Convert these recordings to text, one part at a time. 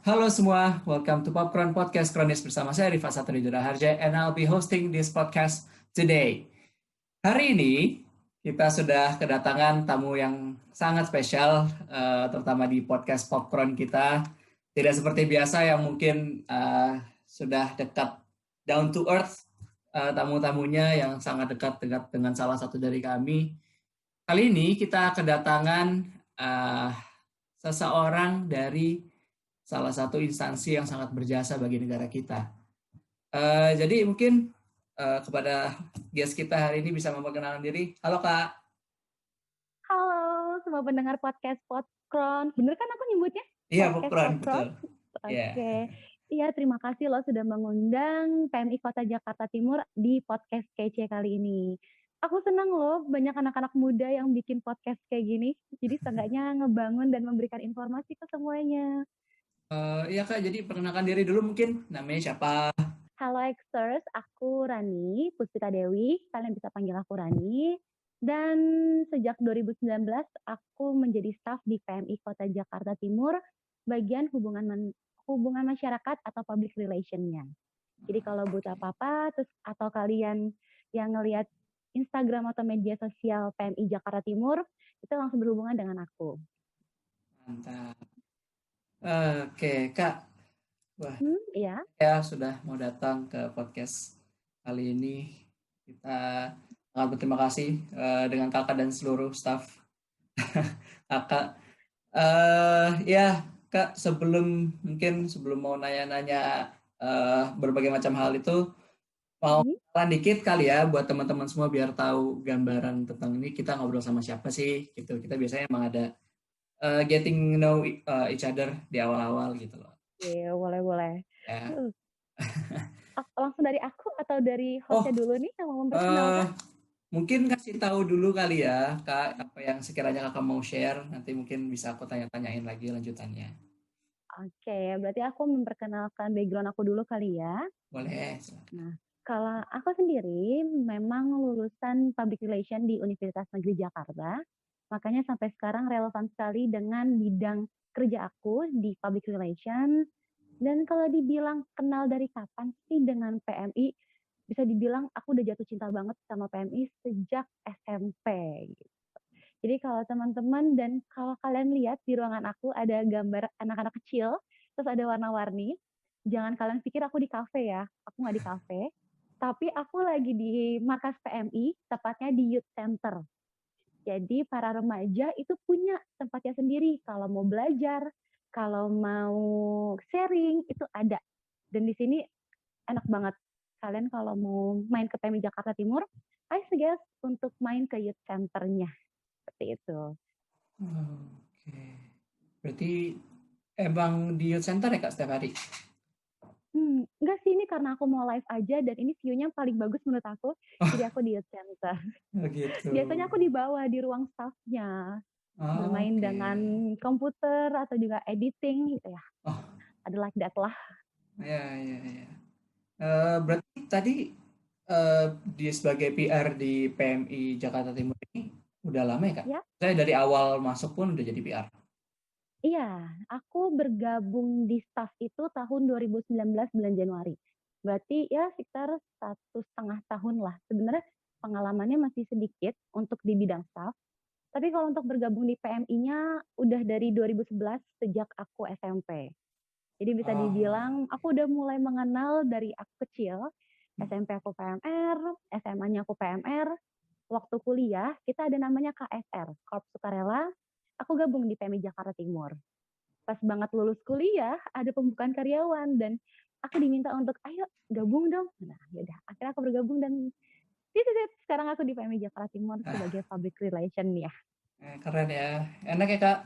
Halo semua, welcome to Popcorn Podcast Kronis bersama saya Rifa Satridura Harja and I'll be hosting this podcast today. Hari ini kita sudah kedatangan tamu yang sangat spesial, terutama di podcast Popcorn kita. Tidak seperti biasa yang mungkin sudah dekat down to earth, tamu-tamunya yang sangat dekat dengan salah satu dari kami. Kali ini kita kedatangan seseorang dari salah satu instansi yang sangat berjasa bagi negara kita. Jadi mungkin kepada guest kita hari ini bisa memperkenalkan diri. Halo Kak. Halo semua pendengar podcast Popcorn. Bener kan aku nyebutnya? Iya, Podcast Popcorn, betul. Oke. Iya, terima kasih loh sudah mengundang PMI Kota Jakarta Timur di podcast kece kali ini. Aku senang loh banyak anak-anak muda yang bikin podcast kayak gini. Jadi seenggaknya ngebangun dan memberikan informasi ke semuanya. Iya Kak, jadi perkenalkan diri dulu mungkin. Namanya siapa? Halo Xers, aku Rani Puspita Dewi. Kalian bisa panggil aku Rani. Dan sejak 2019 aku menjadi staf di PMI Kota Jakarta Timur, bagian hubungan masyarakat atau public relation-nya. Jadi kalau butuh apa-apa, terus atau kalian yang ngelihat Instagram atau media sosial PMI Jakarta Timur, itu langsung berhubungan dengan aku. Mantap. Oke Kak. Wah, Iya. ya sudah mau datang ke podcast kali ini. Kita sangat berterima kasih dengan Kakak dan seluruh staff Kakak. Ya Kak, sebelum mau nanya-nanya berbagai macam hal itu, mau kenalan dikit kali ya buat teman-teman semua biar tahu gambaran tentang ini kita ngobrol sama siapa sih gitu. Kita biasanya emang ada getting know each other di awal-awal gitu loh. Iya, boleh. Ya. Langsung dari aku atau dari hostnya dulu nih yang mau memperkenalkan? Mungkin kasih tahu dulu kali ya Kak, apa yang sekiranya Kakak mau share, nanti mungkin bisa aku tanya-tanyain lagi lanjutannya. Oke, berarti aku memperkenalkan background aku dulu kali ya. Boleh. Nah, kalau aku sendiri memang lulusan Public Relation di Universitas Negeri Jakarta, makanya sampai sekarang relevan sekali dengan bidang kerja aku di Public Relation. Dan kalau dibilang kenal dari kapan sih dengan PMI, bisa dibilang aku udah jatuh cinta banget sama PMI sejak SMP. Gitu. Jadi kalau teman-teman dan kalau kalian lihat di ruangan aku ada gambar anak-anak kecil, terus ada warna-warni, jangan kalian pikir aku di kafe ya, aku nggak di kafe, tapi aku lagi di markas PMI, tepatnya di Youth Center. Jadi para remaja itu punya tempatnya sendiri, kalau mau belajar, kalau mau sharing, itu ada. Dan di sini enak banget. Kalian kalau mau main ke PMI Jakarta Timur, I suggest untuk main ke Youth Center-nya. Seperti itu. Oke. Berarti emang di youth center ya Kak setiap hari? Enggak sih, ini karena aku mau live aja dan ini view-nya paling bagus menurut aku. Jadi aku di youth center. Gitu. Biasanya aku di bawah di ruang staff-nya. Bermain dengan komputer atau juga editing gitu ya. Ada like that lah. Ya. Berarti tadi dia sebagai PR di PMI Jakarta Timur ini udah lama ya Kak? Ya. Saya dari awal masuk pun udah jadi PR. Iya, aku bergabung di staff itu tahun 2019 bulan Januari. Berarti ya sekitar 1,5 tahun lah. Sebenarnya pengalamannya masih sedikit untuk di bidang staff. Tapi kalau untuk bergabung di PMI-nya udah dari 2011 sejak aku SMP. Jadi bisa dibilang aku udah mulai mengenal dari aku kecil. SMP aku PMR, SMA-nya aku PMR. Waktu kuliah kita ada namanya KSR, Korps Sukarela. Aku gabung di PMI Jakarta Timur. Pas banget lulus kuliah ada pembukaan karyawan dan aku diminta untuk ayo gabung dong. Nah, yaudah akhirnya aku bergabung dan sekarang aku di PMI Jakarta Timur sebagai public relation ya. Keren ya. Enak ya Kak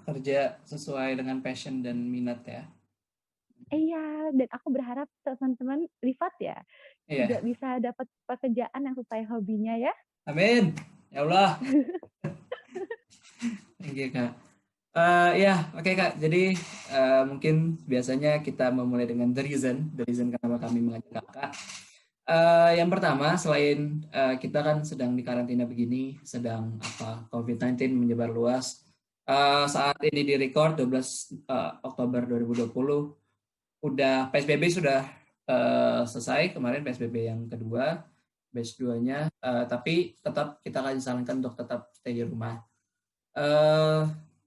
kerja sesuai dengan passion dan minat ya. Iya, dan aku berharap teman-teman Rifat ya juga bisa dapat pekerjaan yang sesuai hobinya ya. Amin. Ya Allah. Thank you Kak. Oke Kak. Jadi mungkin biasanya kita memulai dengan the reason kenapa kami mengajak Kakak. Yang pertama, selain kita kan sedang di karantina begini, sedang COVID-19 menyebar luas. Saat ini di record 12 Oktober 2020 udah PSBB sudah selesai kemarin, PSBB yang kedua, batch 2-nya, tapi tetap kita akan disarankan untuk tetap stay di rumah.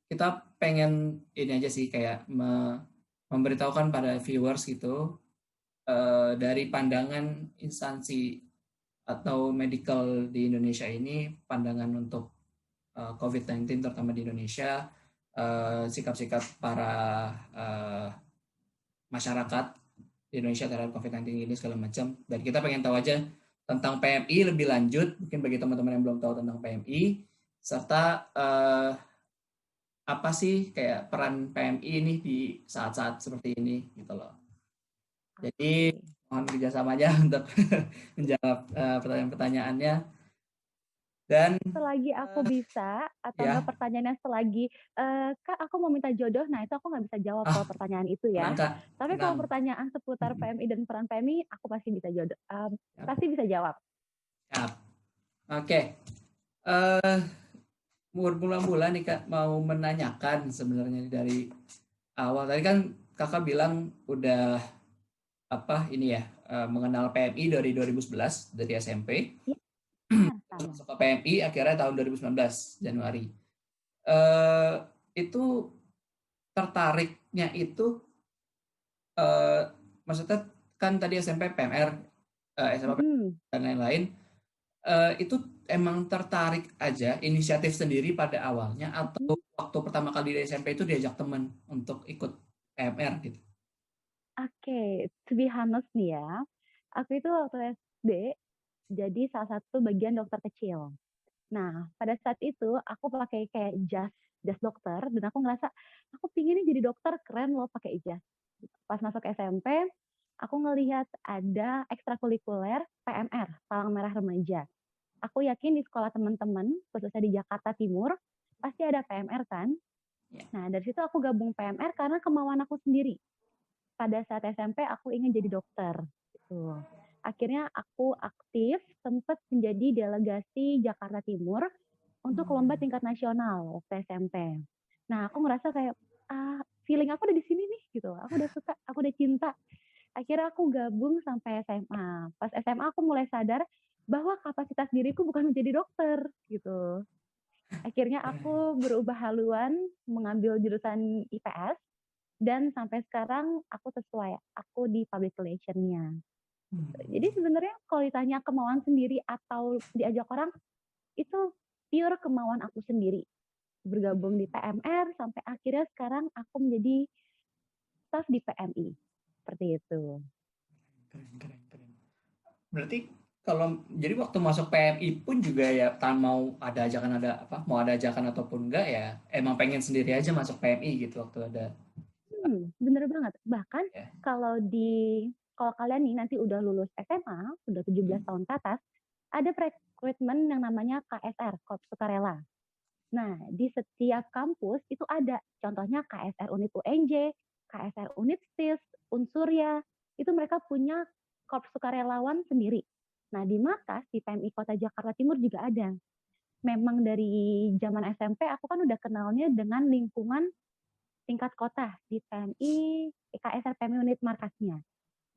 Kita pengen ini aja sih, kayak memberitahukan pada viewers gitu, dari pandangan instansi atau medical di Indonesia ini, pandangan untuk COVID-19 terutama di Indonesia, sikap-sikap para masyarakat di Indonesia terhadap COVID-19 ini segala macam. Dan kita pengen tahu aja tentang PMI lebih lanjut, mungkin bagi teman-teman yang belum tahu tentang PMI, serta apa sih kayak peran PMI ini di saat-saat seperti ini gitu loh. Jadi mohon kerjasamanya untuk menjawab pertanyaan-pertanyaannya. Dan Selagi aku bisa, atau ya, enggak pertanyaannya selagi, Kak aku mau minta jodoh, nah itu aku nggak bisa jawab kalau pertanyaan itu tenang ya. Kak, Tapi kalau tenang. pertanyaan seputar PMI dan peran PMI, aku pasti bisa pasti bisa jawab. Siap. Oke. Eh, Mula-mula nih Kak mau menanyakan sebenarnya dari awal. Tadi kan Kakak bilang udah apa ini ya, mengenal PMI dari 2011 dari SMP. Iya, sama. Masuk ke PMI akhirnya tahun 2019 Januari. Eh, itu tertariknya itu maksudnya kan tadi SMP PMR, SMA Mm-mm. dan lain-lain. Itu emang tertarik aja inisiatif sendiri pada awalnya, atau waktu pertama kali di SMP itu diajak teman untuk ikut PMR gitu? Oke, to be honest nih ya, aku itu waktu SD jadi salah satu bagian dokter kecil. Nah, pada saat itu aku pakai kayak jas dokter dan aku ngerasa aku pinginnya jadi dokter, keren loh pakai jas. Pas masuk SMP, aku ngelihat ada ekstrakurikuler PMR, Palang Merah Remaja. Aku yakin di sekolah teman-teman, khususnya di Jakarta Timur, pasti ada PMR kan? Ya. Nah, dari situ aku gabung PMR karena kemauan aku sendiri. Pada saat SMP aku ingin jadi dokter. Gitu. Akhirnya aku aktif, sempat menjadi delegasi Jakarta Timur untuk lomba tingkat nasional waktu SMP. Nah, aku ngerasa kayak feeling aku udah di sini nih gitu. Aku udah suka, aku udah cinta. Akhirnya aku gabung sampai SMA. Pas SMA aku mulai sadar bahwa kapasitas diriku bukan menjadi dokter gitu. Akhirnya aku berubah haluan mengambil jurusan IPS dan sampai sekarang aku sesuai, aku di public relation-nya. Jadi sebenarnya kalau ditanya kemauan sendiri atau diajak orang, itu pure kemauan aku sendiri. Bergabung di PMR sampai akhirnya sekarang aku menjadi staff di PMI. Seperti itu. Keren. Berarti kalau jadi waktu masuk PMI pun juga ya, mau ada ajakan, mau ada ajakan ataupun enggak ya, emang pengen sendiri aja masuk PMI gitu waktu ada. Bener banget. Bahkan Ya. kalau kalian nih nanti udah lulus SMA, udah 17 tahun ke atas, ada rekrutmen yang namanya KSR, Korps Sukarela. Nah, di setiap kampus itu ada. Contohnya KSR Unit UNJ, KSR Unit STIS, Unsurya, itu mereka punya Korps Sukarelawan sendiri. Nah, di Markas, di PMI Kota Jakarta Timur juga ada. Memang dari zaman SMP, aku kan udah kenalnya dengan lingkungan tingkat kota di PMI, KSR PMI Unit Markasnya.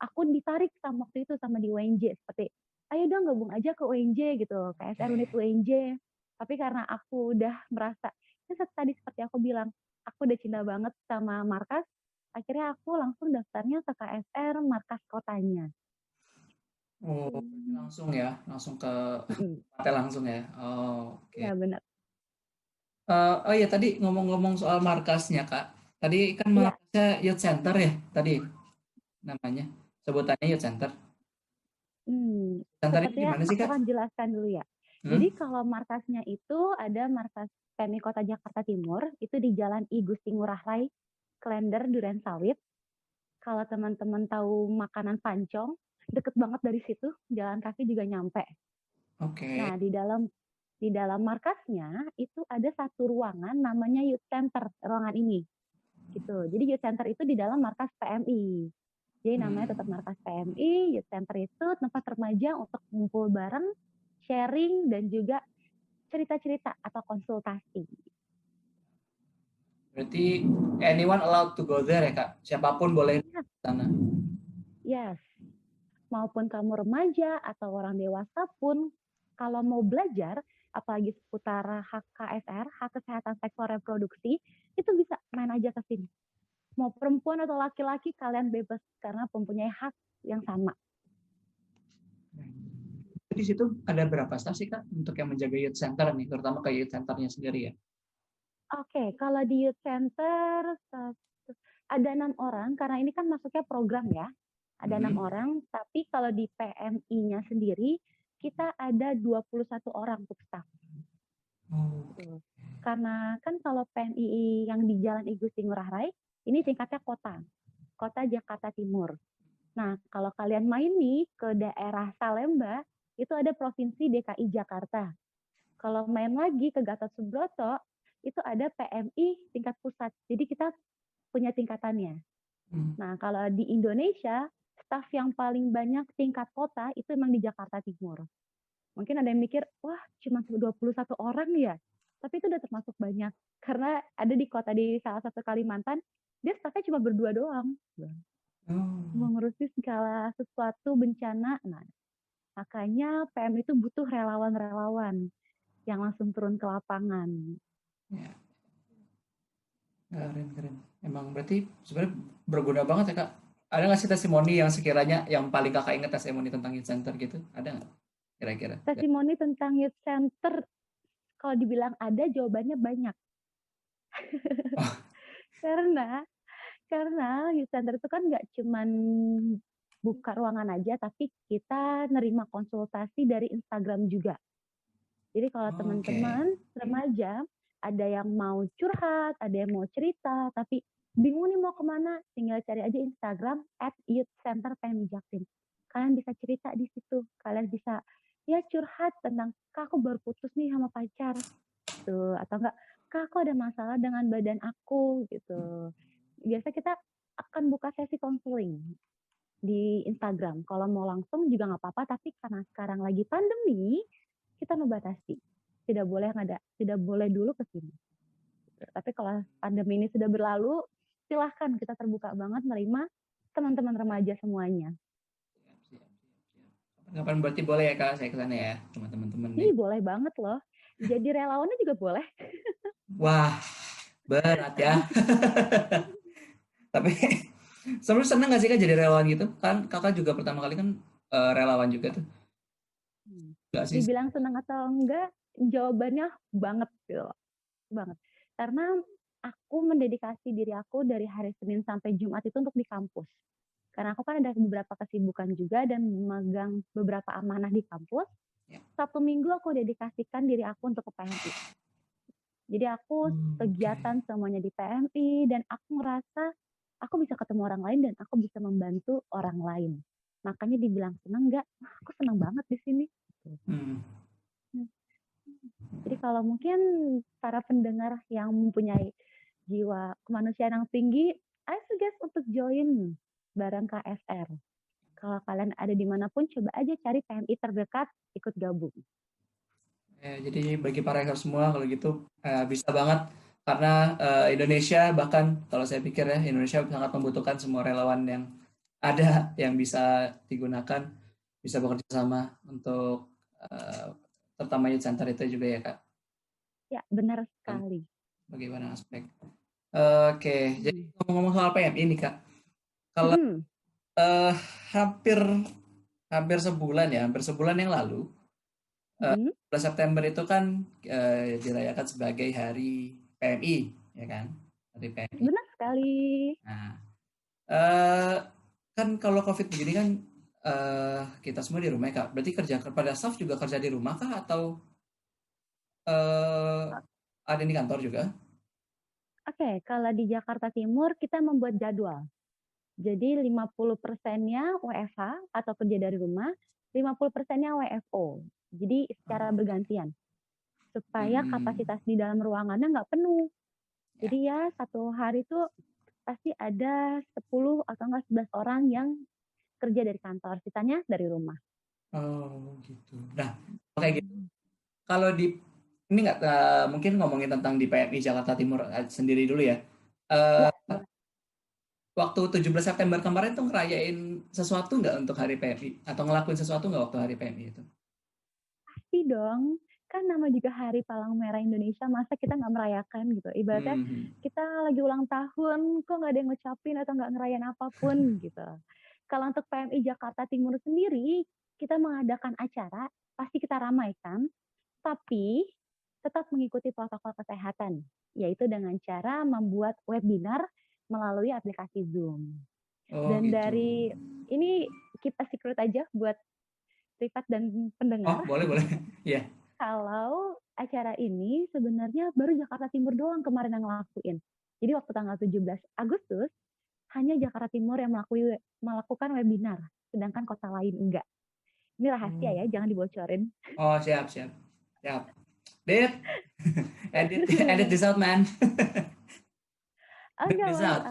Aku ditarik sama waktu itu sama di UNJ, seperti, ayo dong gabung aja ke UNJ gitu, KSR Unit UNJ. Tapi karena aku udah merasa, tadi seperti aku bilang, aku udah cinta banget sama markas, akhirnya aku langsung daftarnya ke KSR markas kotanya. Oh, langsung ke partai langsung ya. Oh, oke. Ya benar. Oh ya, tadi ngomong-ngomong soal markasnya Kak. Tadi kan Iya, markasnya Youth Center ya tadi namanya. Sebutannya Youth Center. Center ini di sepertinya mana sih aku Kak? akan jelaskan dulu ya. Hmm? Jadi kalau markasnya itu ada markas PMI Kota Jakarta Timur, itu di Jalan I Gusti Ngurah Rai, Klender, Duren Sawit. Kalau teman-teman tahu makanan pancong, deket banget dari situ, jalan kaki juga nyampe. Oke. Nah, di dalam markasnya itu ada satu ruangan namanya Youth Center, ruangan ini. Gitu. Jadi Youth Center itu di dalam markas PMI. Jadi namanya tetap markas PMI, Youth Center itu tempat remaja untuk ngumpul bareng, sharing, dan juga cerita-cerita atau konsultasi. Berarti anyone allowed to go there ya Kak? Siapapun boleh Yes, ke sana. yes. Maupun kamu remaja atau orang dewasa pun, kalau mau belajar, apalagi seputar hak KSR, hak kesehatan seksual reproduksi, itu bisa main aja ke sini. Mau perempuan atau laki-laki, kalian bebas karena mempunyai hak yang sama. Di situ ada berapa staff sih Kak untuk yang menjaga youth center nih, terutama ke youth centernya sendiri ya? Oke, kalau di youth center ada 6 orang, karena ini kan masuknya program ya. Ada 6 orang, tapi kalau di PMI-nya sendiri, kita ada 21 orang untuk staff. Oh, Karena kan kalau PMI yang di Jalan I Gusti Ngurah Rai, ini tingkatnya kota Jakarta Timur. Nah, kalau kalian main nih ke daerah Salemba, itu ada Provinsi DKI Jakarta. Kalau main lagi ke Gatot Subroto, itu ada PMI tingkat pusat. Jadi kita punya tingkatannya. Nah, kalau di Indonesia, staf yang paling banyak tingkat kota itu memang di Jakarta Timur. Mungkin ada yang mikir, wah cuma 21 orang ya? Tapi itu udah termasuk banyak. Karena ada di kota di salah satu Kalimantan, dia stafnya cuma berdua doang. Mengurusi segala sesuatu bencana. Nah, makanya PM itu butuh relawan-relawan yang langsung turun ke lapangan. ya. Keren. Emang berarti sebenarnya berguna banget ya Kak. Ada nggak sih testimoni yang sekiranya yang paling Kakak ingat testimoni tentang youth center gitu? Ada nggak? Kira-kira? Testimoni tentang youth center, kalau dibilang ada, jawabannya banyak. Oh, karena youth center itu kan nggak cuman buka ruangan aja, tapi kita nerima konsultasi dari Instagram juga. Jadi kalau oke. teman-teman remaja ada yang mau curhat, ada yang mau cerita, tapi bingung nih mau kemana, tinggal cari aja Instagram @youthcenterPMI-Jaktim. Kalian bisa cerita di situ, kalian bisa ya curhat tentang, kak aku baru putus nih sama pacar, gitu. Atau enggak, kak aku ada masalah dengan badan aku, gitu. Biasa kita akan buka sesi konseling di Instagram. Kalau mau langsung juga nggak apa-apa, tapi karena sekarang lagi pandemi, kita membatasi. Tidak boleh dulu ke sini. Tapi kalau pandemi ini sudah berlalu, silahkan, kita terbuka banget menerima teman-teman remaja semuanya. Kapan berarti boleh ya Kak saya ke sana ya sama teman-teman nih. Ini boleh banget loh. Jadi relawannya juga boleh. Wah, berat ya. Tapi sebenarnya seneng nggak sih Kak jadi relawan gitu? Kan Kakak juga pertama kali kan relawan juga tuh. Nggak sih? Dibilang senang atau enggak, jawabannya banget gitu loh. Banget. Karena aku mendedikasi diri aku dari hari Senin sampai Jumat itu untuk di kampus. Karena aku kan ada beberapa kesibukan juga dan memegang beberapa amanah di kampus. Ya. Sabtu Minggu aku dedikasikan diri aku untuk ke PMI. Jadi aku kegiatan semuanya di PMI dan aku ngerasa aku bisa ketemu orang lain dan aku bisa membantu orang lain. Makanya dibilang senang nggak? Aku senang banget di sini. Jadi kalau mungkin para pendengar yang mempunyai jiwa kemanusiaan yang tinggi, I suggest untuk join bareng KSR. Kalau kalian ada dimanapun, coba aja cari PMI terdekat, ikut gabung. Jadi bagi para hacker semua kalau gitu bisa banget karena Indonesia bahkan kalau saya pikir ya Indonesia sangat membutuhkan semua relawan yang ada yang bisa digunakan bisa bekerja sama untuk terutama youth center itu juga ya Kak. Ya, benar sekali. Bagaimana aspek. Oke, jadi ngomong-ngomong soal PMI nih Kak. Kalau uh, hampir hampir sebulan yang lalu 11 September itu kan dirayakan sebagai Hari PMI, ya kan? Hari PMI. Benar sekali. Nah, uh, kan kalau COVID begini kan kita semua di rumah ya, Kak. Berarti kerja kepada staff juga kerja di rumah kah atau uh, ada di kantor juga? Oke, kalau di Jakarta Timur kita membuat jadwal. Jadi 50%-nya WFH atau kerja dari rumah, 50%-nya WFO. Jadi secara bergantian. Supaya kapasitas di dalam ruangannya nggak penuh. Jadi ya satu hari itu pasti ada 10 atau enggak 11 orang yang kerja dari kantor, sisanya dari rumah. Oh gitu. Nah, kayak gitu. Kalau di ini nggak mungkin ngomongin tentang di PMI Jakarta Timur sendiri dulu ya. Ya, Eh, boleh. Waktu 17 September kemarin tuh ngerayain sesuatu nggak untuk hari PMI? Atau ngelakuin sesuatu nggak waktu hari PMI itu? Pasti dong. Kan nama juga Hari Palang Merah Indonesia, masa kita nggak merayakan gitu. Ibaratnya Hmm. kita lagi ulang tahun, kok nggak ada yang ngucapin atau nggak ngerayain apapun gitu. Kalau untuk PMI Jakarta Timur sendiri, kita mengadakan acara, pasti kita ramaikan, tapi tetap mengikuti protokol kesehatan, yaitu dengan cara membuat webinar melalui aplikasi Zoom. Oh Dan gitu. dari ini kita secret aja buat privat dan Oh pendengar, boleh boleh. Ya. kalau acara ini sebenarnya baru Jakarta Timur doang kemarin yang ngelakuin. Jadi waktu tanggal 17 Agustus, hanya Jakarta Timur yang melakukan webinar, sedangkan kota lain enggak. Ini rahasia Oh, ya, jangan dibocorin. oh siap siap siap. Dit, edit this out man. Edit Enggak, this out.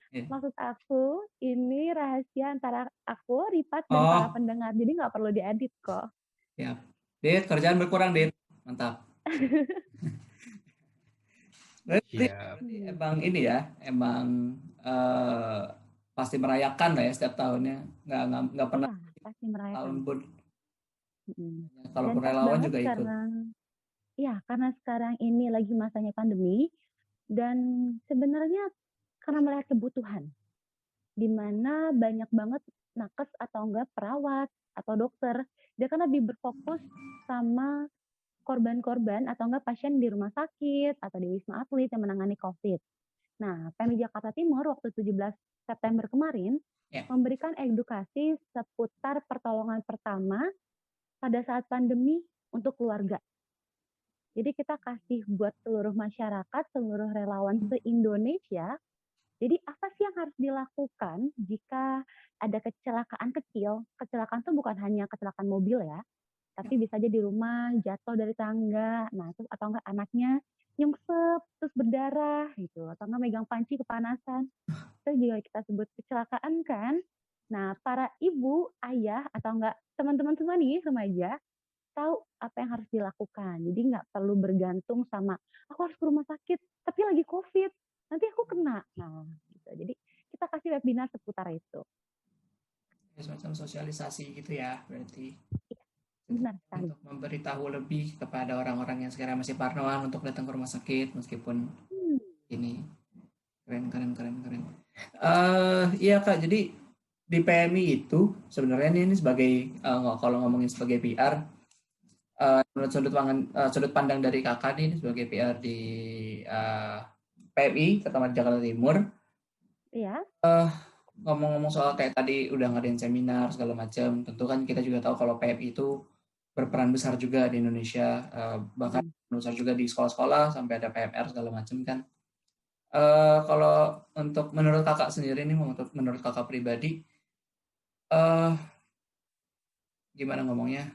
Ya. maksud aku ini rahasia antara aku, Ripat, dan para Oh pendengar. Jadi nggak perlu diedit kok. siap. Dit, kerjaan berkurang Dit. Mantap. Berarti, Siap. berarti Hmm. emang ini ya, emang eh, pasti merayakan lah ya setiap tahunnya. Nggak pernah Iya, pasti merayakan. tahun pun. Hmm. Dan Kalaupun pas relawan banget juga ikut. karena sekarang ini lagi masanya pandemi, dan sebenarnya karena melihat kebutuhan, di mana banyak banget nakes atau enggak perawat atau dokter, dia kan lebih berfokus sama korban-korban atau enggak pasien di rumah sakit atau di Wisma Atlet yang menangani COVID. Nah, PMI Jakarta Timur waktu 17 September kemarin Ya. memberikan edukasi seputar pertolongan pertama pada saat pandemi untuk keluarga. Jadi kita kasih buat seluruh masyarakat, seluruh relawan se-Indonesia. Jadi apa sih yang harus dilakukan jika ada kecelakaan kecil? Kecelakaan itu bukan hanya kecelakaan mobil ya, tapi bisa aja di rumah jatuh dari tangga, nah terus atau enggak anaknya nyungsep terus berdarah gitu, atau enggak megang panci kepanasan. Terus juga kita sebut kecelakaan kan. Nah, para ibu, ayah atau enggak teman-teman semua nih remaja tahu apa yang harus dilakukan. Jadi nggak perlu bergantung sama aku harus ke rumah sakit, tapi lagi COVID, nanti aku kena. Nah, gitu. Jadi kita kasih webinar seputar itu. Semacam sosialisasi gitu ya, berarti. Benar sekali. Untuk memberitahu lebih kepada orang-orang yang sekarang masih parnoan untuk datang ke rumah sakit meskipun Hmm. ini keren. Iya Kak, jadi di PMI itu sebenarnya ini sebagai kalau ngomongin sebagai PR, menurut sudut pandang dari Kakak ini sebagai PR di PMI Kota Jakarta Timur, Iya. ngomong-ngomong soal kayak tadi udah ngadain seminar segala macam, tentu kan kita juga tahu kalau PMI itu berperan besar juga di Indonesia, bahkan besar juga di sekolah-sekolah sampai ada PMR segala macam kan. Kalau untuk menurut Kakak sendiri nih, menurut Kakak pribadi, eh gimana ngomongnya,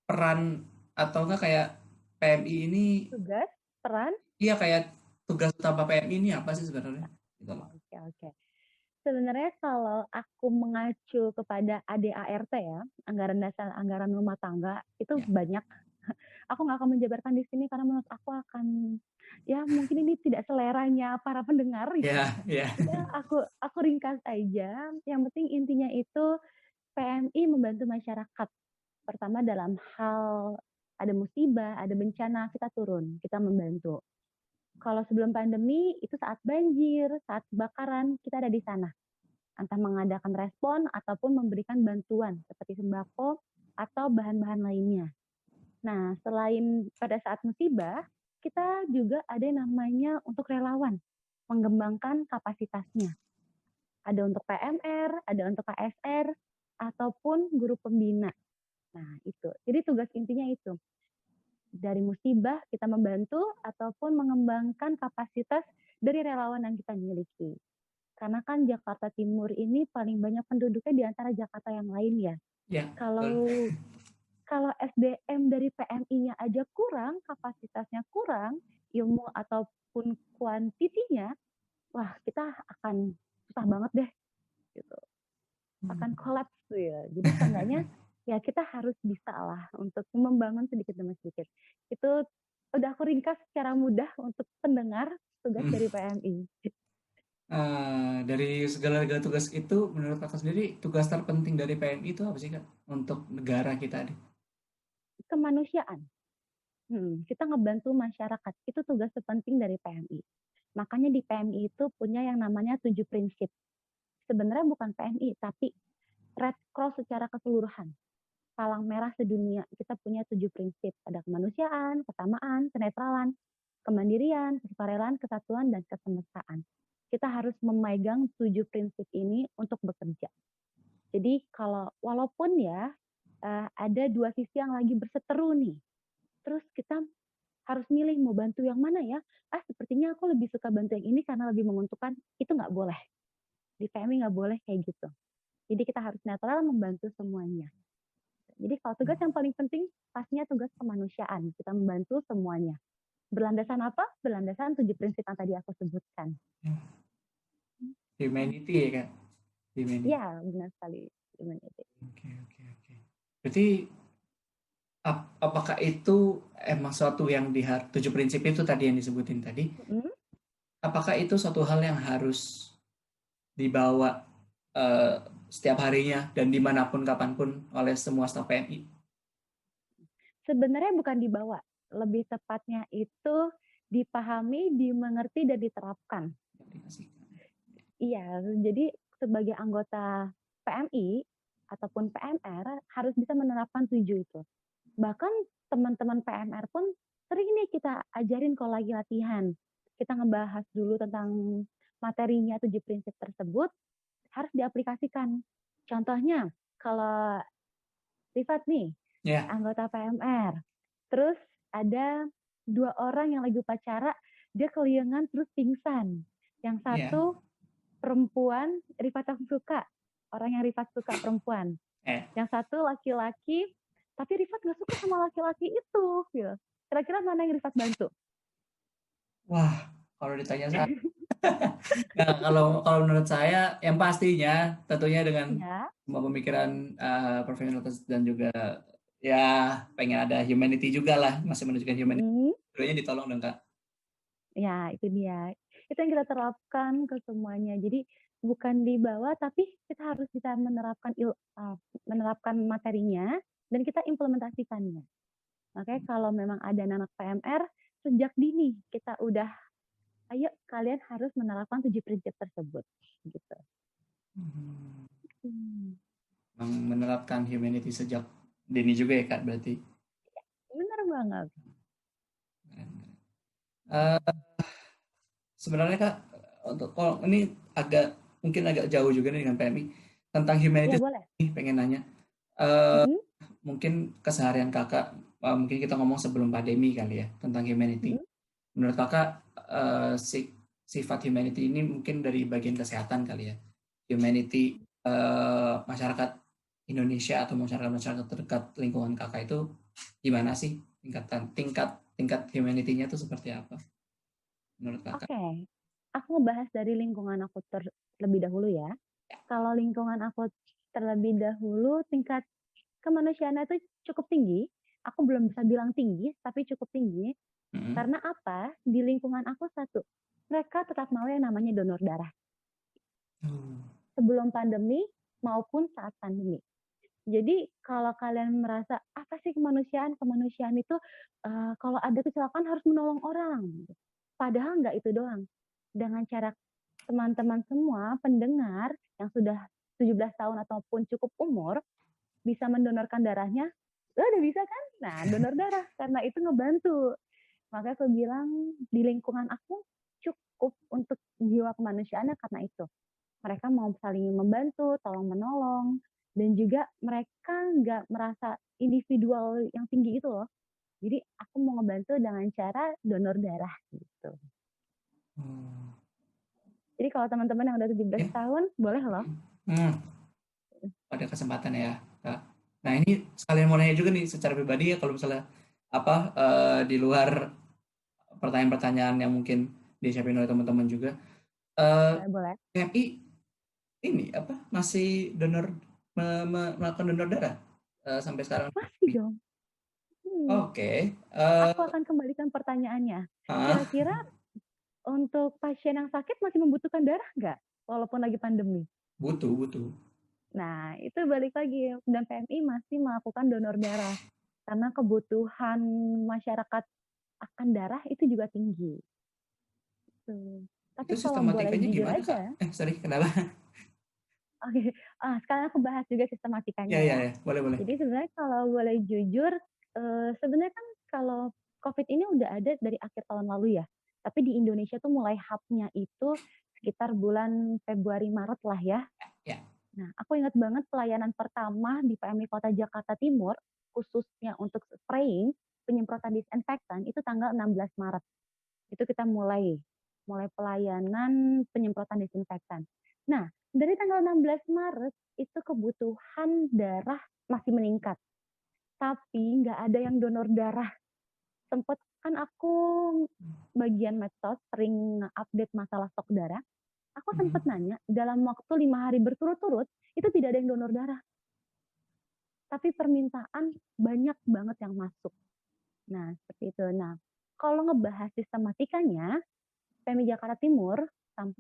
peran atau enggak kayak PMI ini, Tugas, peran. iya kayak tugas utama PMI ini apa sih sebenarnya? Gitu loh. Oke. Sebenarnya kalau aku mengacu kepada ADART ya, anggaran dasar anggaran rumah tangga, itu Ya. banyak. Aku nggak akan menjabarkan di sini karena menurut aku akan, ya mungkin ini tidak seleranya para pendengar. Ya. Ya, aku ringkas aja. Yang penting intinya itu PMI membantu masyarakat. Pertama dalam hal ada musibah, ada bencana, kita turun, kita membantu. Kalau sebelum pandemi itu saat banjir, saat kebakaran, kita ada di sana. Entah mengadakan respon ataupun memberikan bantuan seperti sembako atau bahan-bahan lainnya. Nah, selain pada saat musibah, kita juga ada yang namanya untuk relawan, mengembangkan kapasitasnya. Ada untuk PMR, ada untuk KSR, ataupun guru pembina. Nah, itu. Jadi tugas intinya itu. Dari musibah kita membantu ataupun mengembangkan kapasitas dari relawan yang kita miliki. Karena kan Jakarta Timur ini paling banyak penduduknya di antara Jakarta yang lain ya. Ya, Kalau SDM dari PMI-nya aja kurang, kapasitasnya kurang, ilmu ataupun kuantitinya, wah kita akan susah banget deh gitu. Akan kolaps tuh ya. Jadi seenggaknya ya kita harus bisa lah untuk membangun sedikit demi sedikit. Itu udah aku ringkas secara mudah untuk pendengar tugas Hmm. dari PMI. Dari segala tugas itu, menurut kakak sendiri, tugas terpenting dari PMI itu apa sih kak untuk negara kita nih? Kemanusiaan. Kita ngebantu masyarakat, itu tugas terpenting dari PMI. Makanya di PMI itu punya yang namanya 7 prinsip. Sebenarnya bukan PMI, tapi Red Cross secara keseluruhan. Palang Merah sedunia, kita punya 7 prinsip. Ada kemanusiaan, kesamaan, kenetralan, kemandirian, kesukarelaan, kesatuan, dan kesemestaan. Kita harus memegang 7 prinsip ini untuk bekerja. Jadi kalau walaupun ya ada dua sisi yang lagi berseteru nih, terus kita harus milih mau bantu yang mana ya? Sepertinya aku lebih suka bantu yang ini karena lebih menguntungkan. Itu nggak boleh. Di PMI nggak boleh kayak gitu. Jadi kita harus netral membantu semuanya. Jadi kalau tugas yang paling penting pastinya tugas kemanusiaan. Kita membantu semuanya. Berlandasan apa? Berlandasan 7 prinsip yang tadi aku sebutkan. Humanity ya kak? Humanity. Ya, benar sekali. Humanity. Oke. Berarti apakah itu emang suatu yang 7 prinsip itu tadi yang disebutin tadi? Apakah itu suatu hal yang harus dibawa setiap harinya dan dimanapun kapanpun oleh semua staf PMI? Sebenarnya bukan dibawa, lebih tepatnya itu dipahami, dimengerti, dan diterapkan. Iya, jadi sebagai anggota PMI ataupun PMR harus bisa menerapkan 7 itu. Bahkan teman-teman PMR pun sering nih kita ajarin kalau lagi latihan. Kita ngebahas dulu tentang materinya 7 prinsip tersebut, harus diaplikasikan. Contohnya, kalau Rifat nih, anggota PMR, terus ada 2 orang yang lagi upacara, dia keliengan terus pingsan. Yang satu perempuan, Rifat yang suka, orang yang Rifat suka perempuan. Yang satu laki-laki, tapi Rifat gak suka sama laki-laki itu. Gitu. Kira-kira mana yang Rifat bantu? Wah, kalau ditanya saya, nah, kalau menurut saya, yang pastinya tentunya dengan semua pemikiran profesionalitas dan juga ya pengen ada humanity juga lah, masih menunjukkan humanity. Sebenarnya ditolong dong kak. Ya, itu dia. Itu yang kita terapkan ke semuanya. Jadi bukan dibawa, tapi kita harus bisa menerapkan materinya dan kita implementasikannya. Makanya kalau memang ada anak PMR, sejak dini kita udah, ayo kalian harus menerapkan 7 prinsip tersebut. Gitu. Menerapkan humanity sejak dini juga ya kak berarti. Benar banget. Sebenarnya kak, untuk ini mungkin agak jauh juga nih dengan PMI tentang humanity. Ya, boleh. Pengen nanya, mungkin keseharian kakak, mungkin kita ngomong sebelum pandemi kali ya tentang humanity. Menurut kakak sifat humanity ini mungkin dari bagian kesehatan kali ya, humanity masyarakat Indonesia atau masyarakat terdekat lingkungan kakak itu gimana sih tingkat humanity-nya itu seperti apa menurut kakak? Oke, aku ngebahas dari lingkungan aku terlebih dahulu ya. Kalau lingkungan aku terlebih dahulu tingkat kemanusiaan itu cukup tinggi. Aku belum bisa bilang tinggi, tapi cukup tinggi. Karena apa? Di lingkungan aku satu, mereka tetap mau yang namanya donor darah. Sebelum pandemi maupun saat pandemi. Jadi kalau kalian merasa apa sih kemanusiaan? Kemanusiaan itu kalau ada kecelakaan harus menolong orang. Padahal nggak itu doang. Dengan cara teman-teman semua pendengar yang sudah 17 tahun ataupun cukup umur bisa mendonorkan darahnya, lo udah bisa kan? Nah, donor darah karena itu ngebantu. Makanya aku bilang di lingkungan aku cukup untuk jiwa kemanusiaannya karena itu. Mereka mau saling membantu, tolong menolong, dan juga mereka nggak merasa individual yang tinggi itu loh. Jadi aku mau ngebantu dengan cara donor darah gitu. Jadi kalau teman-teman yang udah 17 tahun, boleh loh. Ada kesempatan ya, Kak. Nah ini sekalian mau nanya juga nih secara pribadi ya, kalau misalnya di luar pertanyaan-pertanyaan yang mungkin disiapin oleh teman-teman juga, boleh. PMI ini masih melakukan donor darah? sampai sekarang? Masih dong. Oke. Aku akan kembalikan pertanyaannya. Ah, Kira-kira untuk pasien yang sakit masih membutuhkan darah nggak? Walaupun lagi pandemi. butuh, butuh. Nah, itu balik lagi, dan PMI masih melakukan donor darah. Karena kebutuhan masyarakat akan darah itu juga tinggi. Tuh. Tapi Itu kalau boleh sistematikanya jujur gimana, Kak? aja, Sorry, kenapa? oke, sekarang aku bahas juga Ya, sistematikanya ya, ya. ya, boleh, boleh. Jadi sebenarnya kalau boleh jujur, sebenarnya kan kalau COVID ini udah ada dari akhir tahun lalu ya. Tapi di Indonesia tuh mulai hub-nya itu sekitar bulan Februari Maret lah ya. Ya. Nah, aku ingat banget pelayanan pertama di PMI Kota Jakarta Timur, khususnya untuk spraying, penyemprotan disinfektan, itu tanggal 16 Maret. Itu kita mulai pelayanan penyemprotan disinfektan. Nah, dari tanggal 16 Maret, itu kebutuhan darah masih meningkat. Tapi nggak ada yang donor darah. Sempet kan aku bagian medsos sering update masalah stok darah. Aku sempat nanya, dalam waktu 5 hari berturut-turut, itu tidak ada yang donor darah. Tapi permintaan banyak banget yang masuk. Nah, seperti itu. Nah, kalau ngebahas sistematikanya, PMI Jakarta Timur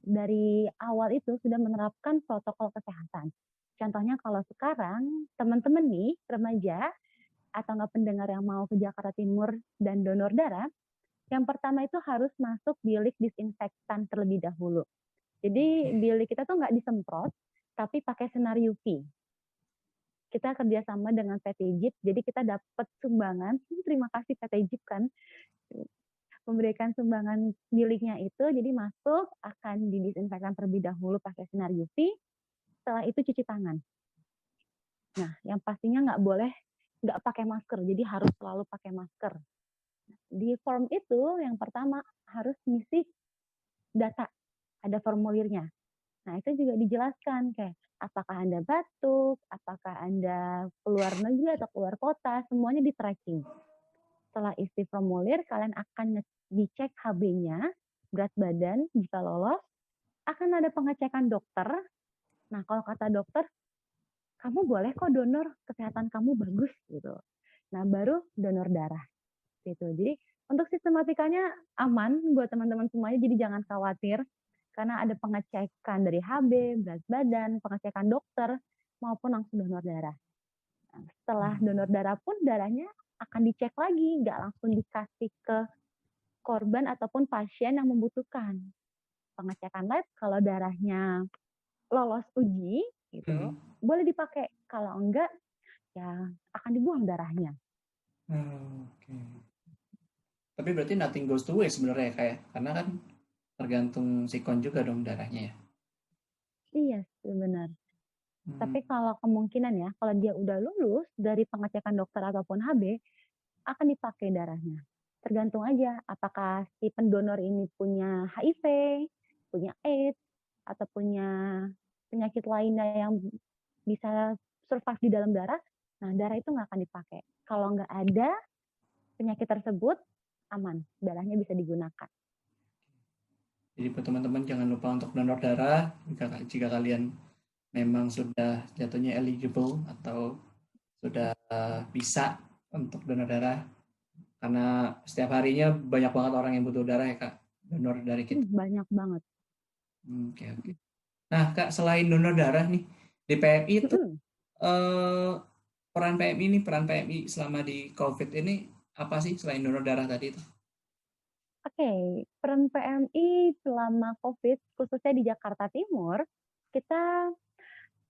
dari awal itu sudah menerapkan protokol kesehatan. Contohnya kalau sekarang teman-teman nih, remaja, atau nggak pendengar yang mau ke Jakarta Timur dan donor darah, yang pertama itu harus masuk bilik disinfektan terlebih dahulu. Jadi bilik kita tuh nggak disemprot, tapi pakai sinar UV. Kita kerjasama dengan PT JIP, jadi kita dapat sumbangan. Terima kasih PT JIP kan, memberikan sumbangan biliknya itu, jadi masuk akan didisinfektan terlebih dahulu pakai sinar UV. Setelah itu cuci tangan. Nah, yang pastinya nggak pakai masker, jadi harus selalu pakai masker. Di form itu yang pertama harus ngisi data, ada formulirnya. Nah, itu juga dijelaskan kayak apakah Anda batuk, apakah Anda keluar negeri atau keluar kota, semuanya di tracking. Setelah isi formulir, kalian akan dicek HB-nya, berat badan, jika lolos, akan ada pengecekan dokter. Nah, kalau kata dokter, kamu boleh kok donor, kesehatan kamu bagus gitu. Nah, baru donor darah gitu. Jadi untuk sistematikanya aman buat teman-teman semuanya, jadi jangan khawatir karena ada pengecekan dari HB, berat badan, pengecekan dokter maupun langsung donor darah. Nah, setelah donor darah pun darahnya akan dicek lagi, nggak langsung dikasih ke korban ataupun pasien yang membutuhkan. Pengecekan lab kalau darahnya lolos uji gitu, boleh dipakai. Kalau enggak ya akan dibuang darahnya. Oke. Tapi berarti nothing goes to waste sebenarnya kayak karena kan tergantung sikon juga dong darahnya ya. Iya sih benar. Tapi kalau kemungkinan ya, kalau dia udah lulus dari pengecekan dokter ataupun HB, akan dipakai darahnya. Tergantung aja apakah si pendonor ini punya HIV, punya AIDS, atau punya penyakit lainnya yang bisa survive di dalam darah. Nah, darah itu nggak akan dipakai. Kalau nggak ada penyakit tersebut, aman. Darahnya bisa digunakan. Jadi buat teman-teman jangan lupa untuk donor darah jika kalian memang sudah jatuhnya eligible atau sudah bisa untuk donor darah karena setiap harinya banyak banget orang yang butuh darah ya Kak, donor dari kita. Banyak banget. Oke, oke. Nah Kak, selain donor darah nih di PMI itu peran PMI ini peran PMI selama di COVID ini apa sih selain donor darah tadi itu? Oke, peran PMI selama COVID, khususnya di Jakarta Timur, kita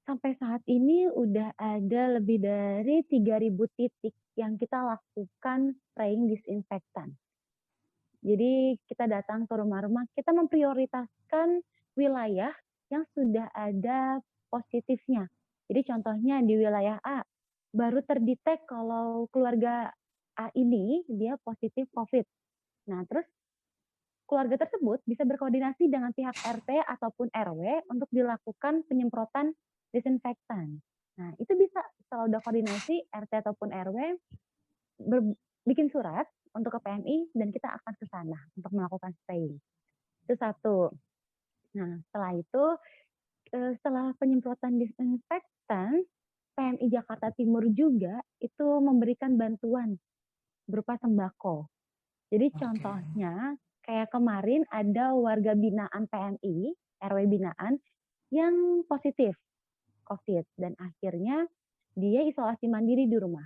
sampai saat ini udah ada lebih dari 3.000 titik yang kita lakukan spraying disinfektan. Jadi kita datang ke rumah-rumah, kita memprioritaskan wilayah yang sudah ada positifnya. Jadi contohnya di wilayah A, baru terdetek kalau keluarga A ini dia positif COVID. Nah, terus keluarga tersebut bisa berkoordinasi dengan pihak RT ataupun RW untuk dilakukan penyemprotan disinfektan. Nah, itu bisa kalau udah koordinasi RT ataupun RW bikin surat untuk ke PMI dan kita akan ke sana untuk melakukan spraying. Itu satu. Nah, setelah itu, setelah penyemprotan disinfektan, PMI Jakarta Timur juga itu memberikan bantuan berupa sembako. Jadi Oke. contohnya kayak kemarin ada warga binaan PMI, RW binaan yang positif COVID dan akhirnya dia isolasi mandiri di rumah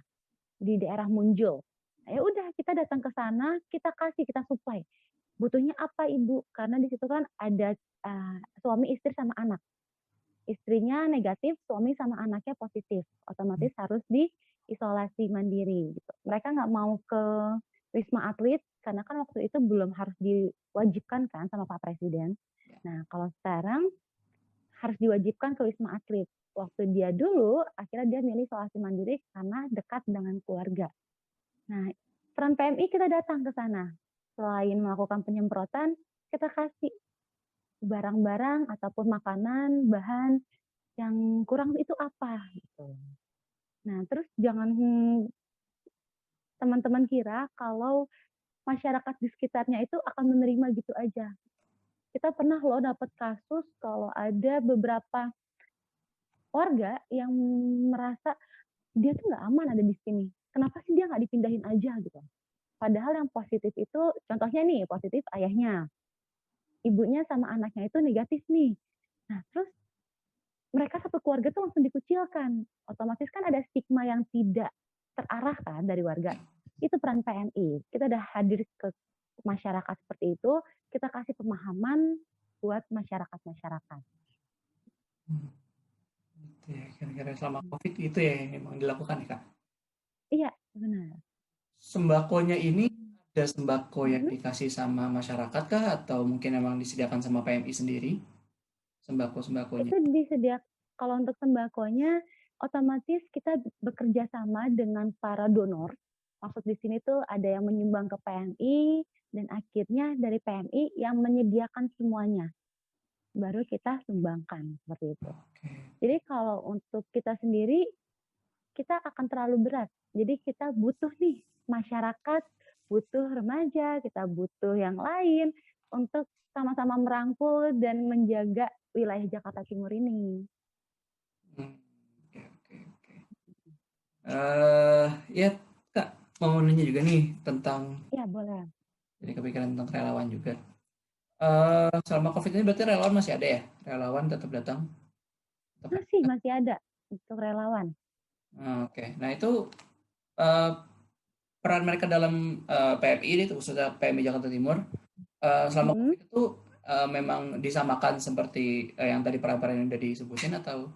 di daerah Munjul. Nah, ya udah kita datang ke sana, kita supply. Butuhnya apa Ibu? Karena di situ kan ada suami istri sama anak. Istrinya negatif, suami sama anaknya positif. Otomatis harus diisolasi mandiri gitu. Mereka nggak mau ke Wisma Atlet karena kan waktu itu belum harus diwajibkan kan sama Pak Presiden. Nah, kalau sekarang harus diwajibkan ke Wisma Atlet. Waktu dia dulu, akhirnya dia milih isolasi mandiri karena dekat dengan keluarga. Nah, peran PMI kita datang ke sana. Selain melakukan penyemprotan, kita kasih barang-barang ataupun makanan, bahan yang kurang itu apa gitu. Nah, terus jangan teman-teman kira kalau masyarakat di sekitarnya itu akan menerima gitu aja. Kita pernah loh dapat kasus kalau ada beberapa warga yang merasa dia tuh nggak aman ada di sini. Kenapa sih dia nggak dipindahin aja gitu? Padahal yang positif itu, contohnya nih, positif ayahnya. Ibunya sama anaknya itu negatif nih. Nah, terus mereka satu keluarga tuh langsung dikucilkan. Otomatis kan ada stigma yang tidak terarahkan dari warga. Itu peran PMI. Kita udah hadir ke masyarakat seperti itu, kita kasih pemahaman buat masyarakat-masyarakat. Gitu ya, kira-kira selama COVID itu ya yang memang dilakukan ya Kak. Iya, benar. Sembakonya ini ada sembako yang dikasih sama masyarakat kah atau mungkin memang disediakan sama PMI sendiri? Sembako-sembakonya. Itu disediakan, kalau untuk sembakonya, otomatis kita bekerja sama dengan para donor. Maksud di sini tuh ada yang menyumbang ke PMI, dan akhirnya dari PMI yang menyediakan semuanya. Baru kita sumbangkan, seperti itu. Oke. Jadi kalau untuk kita sendiri, kita akan terlalu berat. Jadi kita butuh nih masyarakat, butuh remaja, kita butuh yang lain untuk sama-sama merangkul dan menjaga wilayah Jakarta Timur ini. Oke, oke, oke. Ya Kak, mau nanya juga nih tentang, Ya boleh. jadi kepikiran tentang relawan juga. Selama COVID ini berarti relawan masih ada ya? Relawan tetap datang? Tetap Masih ada untuk relawan. Oke. Nah itu eh, peran mereka dalam PMI ini, khususnya PMI Jakarta Timur, selama COVID itu memang disamakan seperti yang tadi peran-peran yang udah disebutin atau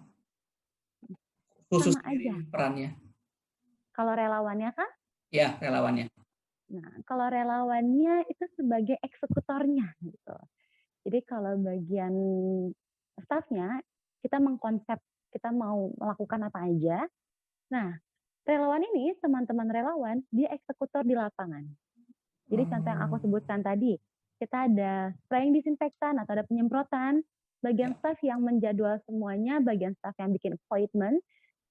khusus Sama sendiri aja. perannya? Kalau relawannya kan? Ya, relawannya. Nah, kalau relawannya itu sebagai eksekutornya gitu. Jadi kalau bagian staffnya, kita mengkonsep kita mau melakukan apa aja. Nah, relawan ini, teman-teman relawan, dia eksekutor di lapangan. Jadi contoh yang aku sebutkan tadi, kita ada spraying disinfektan atau ada penyemprotan, bagian staff yang menjadwal semuanya, bagian staff yang bikin appointment.